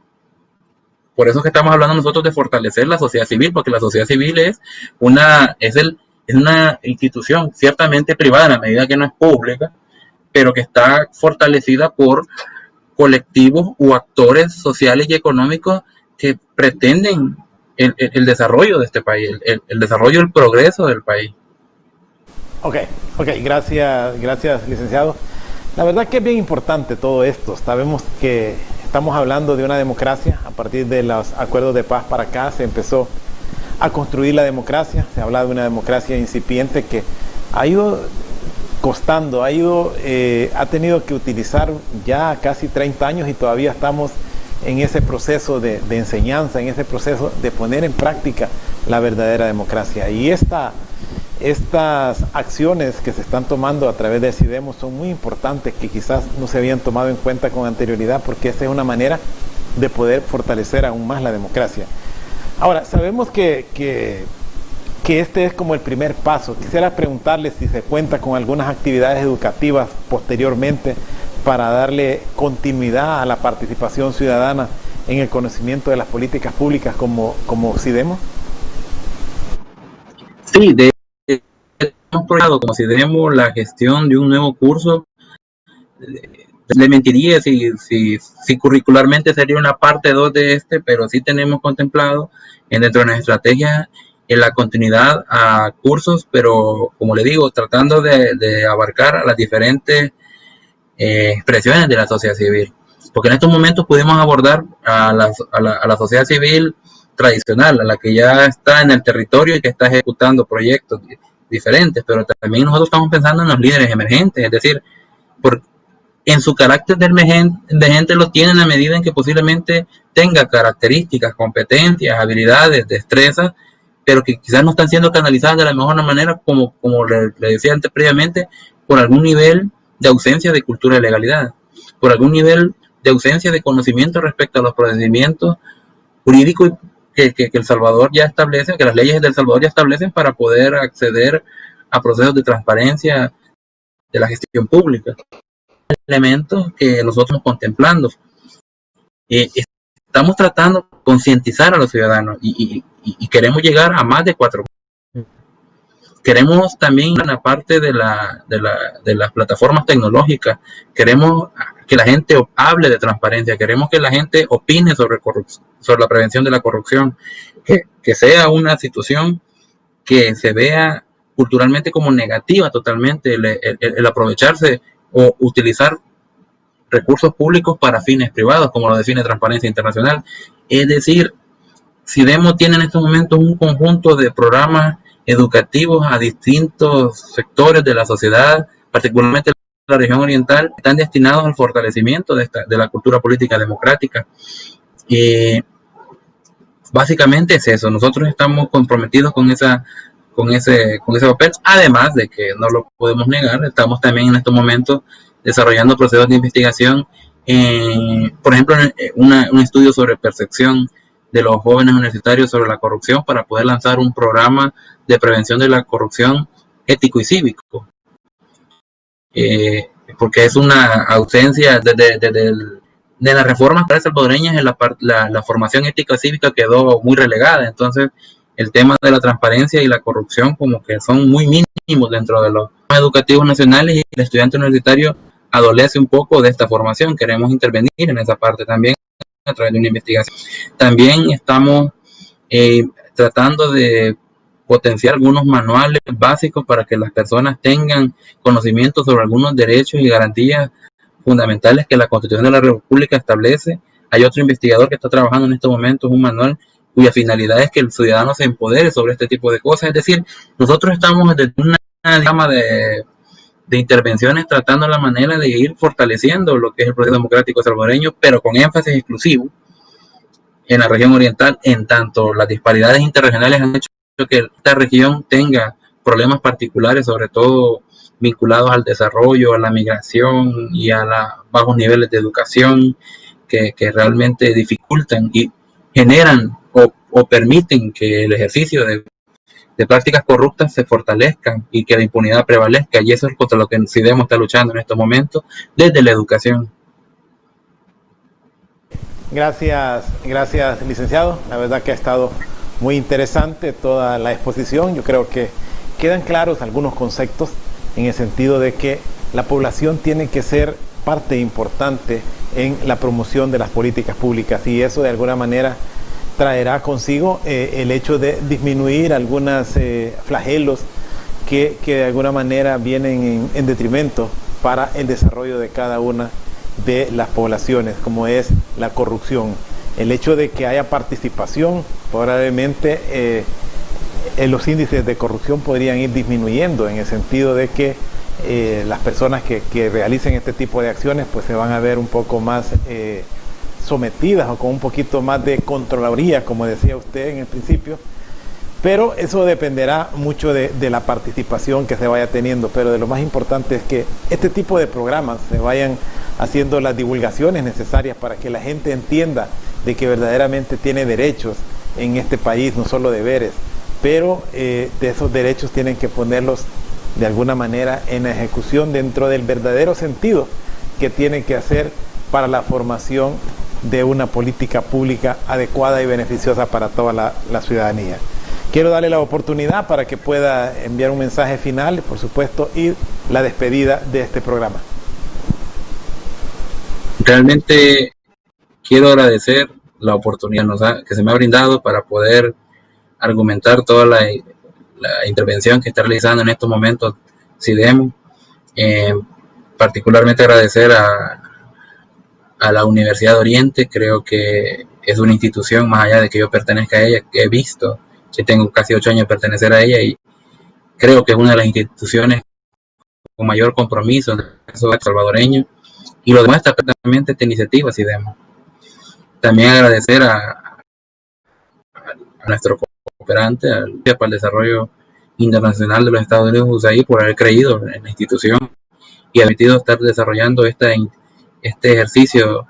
Por eso es que estamos hablando nosotros de fortalecer la sociedad civil, porque la sociedad civil es una institución ciertamente privada en la medida que no es pública, pero que está fortalecida por colectivos u actores sociales y económicos que pretenden el desarrollo de este país, el desarrollo, el progreso del país. Ok, gracias licenciado. La verdad que es bien importante todo esto. Sabemos que estamos hablando de una democracia. A partir de los acuerdos de paz para acá se empezó a construir la democracia. Se habla de una democracia incipiente que ha ido costando, ha tenido que utilizar ya casi 30 años y todavía estamos en ese proceso de enseñanza, en ese proceso de poner en práctica la verdadera democracia. Y estas acciones que se están tomando a través de SIDEMO son muy importantes, que quizás no se habían tomado en cuenta con anterioridad, porque esta es una manera de poder fortalecer aún más la democracia. Ahora, sabemos que este es como el primer paso. Quisiera preguntarle si se cuenta con algunas actividades educativas posteriormente para darle continuidad a la participación ciudadana en el conocimiento de las políticas públicas como SIDEMO. Sí, hemos programado como SIDEMO la gestión de un nuevo curso. Le mentiría si curricularmente sería una parte 2 de pero sí tenemos contemplado dentro de nuestra estrategia en la continuidad a cursos, pero como le digo, tratando de abarcar a las diferentes expresiones de la sociedad civil. Porque en estos momentos pudimos abordar a la sociedad civil tradicional, a la que ya está en el territorio y que está ejecutando proyectos diferentes, pero también nosotros estamos pensando en los líderes emergentes, es decir, en su carácter de emergente lo tienen a medida en que posiblemente tenga características, competencias, habilidades, destrezas, pero que quizás no están siendo canalizadas de la mejor manera, como le decía antes previamente, por algún nivel de ausencia de cultura de legalidad, por algún nivel de ausencia de conocimiento respecto a los procedimientos jurídicos que El Salvador ya establece, que las leyes del Salvador ya establecen para poder acceder a procesos de transparencia de la gestión pública. Elementos que nosotros estamos contemplando. Estamos tratando de concientizar a los ciudadanos y queremos llegar a más de 4. Queremos también, aparte de las plataformas tecnológicas, queremos que la gente hable de transparencia, queremos que la gente opine sobre la prevención de la corrupción, que sea una situación que se vea culturalmente como negativa totalmente, el aprovecharse o utilizar recursos públicos para fines privados, como lo define Transparencia Internacional. Es decir, SIDEMO tiene en estos momentos un conjunto de programas educativos a distintos sectores de la sociedad, particularmente en la región oriental, que están destinados al fortalecimiento de la cultura política democrática. Básicamente es eso, nosotros estamos comprometidos con ese papel, además de que no lo podemos negar, estamos también en estos momentos desarrollando procesos de investigación, por ejemplo, un estudio sobre percepción de los jóvenes universitarios sobre la corrupción para poder lanzar un programa de prevención de la corrupción ético y cívico, porque es una ausencia de las reformas salvadoreñas, en la formación ética cívica quedó muy relegada. Entonces el tema de la transparencia y la corrupción como que son muy mínimos dentro de los educativos nacionales, y el estudiante universitario adolece un poco de esta formación. Queremos intervenir en esa parte también a través de una investigación. También estamos tratando de potenciar algunos manuales básicos para que las personas tengan conocimiento sobre algunos derechos y garantías fundamentales que la Constitución de la República establece. Hay otro investigador que está trabajando en estos momentos un manual cuya finalidad es que el ciudadano se empodere sobre este tipo de cosas. Es decir, nosotros estamos desde una gama de intervenciones tratando la manera de ir fortaleciendo lo que es el proceso democrático salvadoreño, pero con énfasis exclusivo en la región oriental, en tanto las disparidades interregionales han hecho que esta región tenga problemas particulares, sobre todo vinculados al desarrollo, a la migración y a los bajos niveles de educación, que realmente dificultan y generan o permiten que el ejercicio de prácticas corruptas se fortalezcan y que la impunidad prevalezca, y eso es contra lo que SIDEMO está luchando en estos momentos desde la educación. Gracias, licenciado. La verdad que ha estado muy interesante toda la exposición. Yo creo que quedan claros algunos conceptos en el sentido de que la población tiene que ser parte importante en la promoción de las políticas públicas, y eso de alguna manera traerá consigo el hecho de disminuir algunos flagelos que de alguna manera vienen en detrimento para el desarrollo de cada una de las poblaciones, como es la corrupción. El hecho de que haya participación, probablemente los índices de corrupción podrían ir disminuyendo, en el sentido de que las personas que realicen este tipo de acciones pues se van a ver un poco más sometidas o con un poquito más de controladuría, como decía usted en el principio, pero eso dependerá mucho de la participación que se vaya teniendo. Pero de lo más importante es que este tipo de programas se vayan haciendo las divulgaciones necesarias para que la gente entienda de que verdaderamente tiene derechos en este país, no solo deberes, pero de esos derechos tienen que ponerlos de alguna manera en la ejecución dentro del verdadero sentido que tienen que hacer para la formación de una política pública adecuada y beneficiosa para toda la ciudadanía. Quiero darle la oportunidad para que pueda enviar un mensaje final, por supuesto, y la despedida de este programa. Realmente quiero agradecer la oportunidad que se me ha brindado para poder argumentar toda la intervención que está realizando en estos momentos CIDEMO. Particularmente agradecer a la Universidad de Oriente. Creo que es una institución, más allá de que yo pertenezca a ella, que he visto que tengo casi 8 años de pertenecer a ella, y creo que es una de las instituciones con mayor compromiso en el caso salvadoreño, y lo demuestra perfectamente esta iniciativa CIDEMO. También agradecer a nuestro cooperante, para el Desarrollo Internacional de los Estados Unidos, USAID, por haber creído en la institución y ha permitido estar desarrollando este ejercicio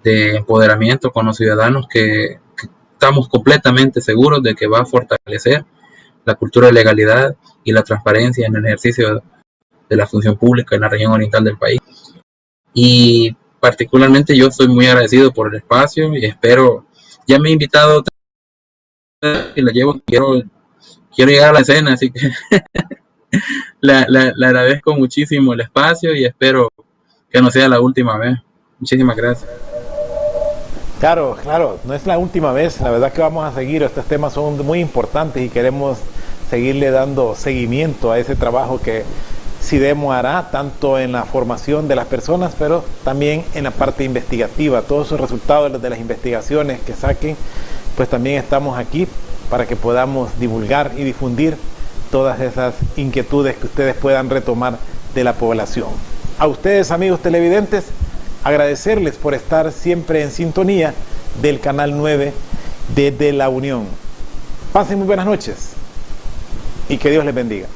de empoderamiento con los ciudadanos que estamos completamente seguros de que va a fortalecer la cultura de legalidad y la transparencia en el ejercicio de la función pública en la región oriental del país. Y particularmente yo estoy muy agradecido por el espacio y espero, ya me he invitado y la llevo, quiero llegar a la escena, así que le agradezco muchísimo el espacio y espero que no sea la última vez. Muchísimas gracias. Claro, no es la última vez, la verdad que vamos a seguir, estos temas son muy importantes y queremos seguirle dando seguimiento a ese trabajo que CIDEMO hará, tanto en la formación de las personas, pero también en la parte investigativa. Todos esos resultados de las investigaciones que saquen, pues también estamos aquí para que podamos divulgar y difundir todas esas inquietudes que ustedes puedan retomar de la población. A ustedes, amigos televidentes, agradecerles por estar siempre en sintonía del Canal 9 desde La Unión. Pasen muy buenas noches y que Dios les bendiga.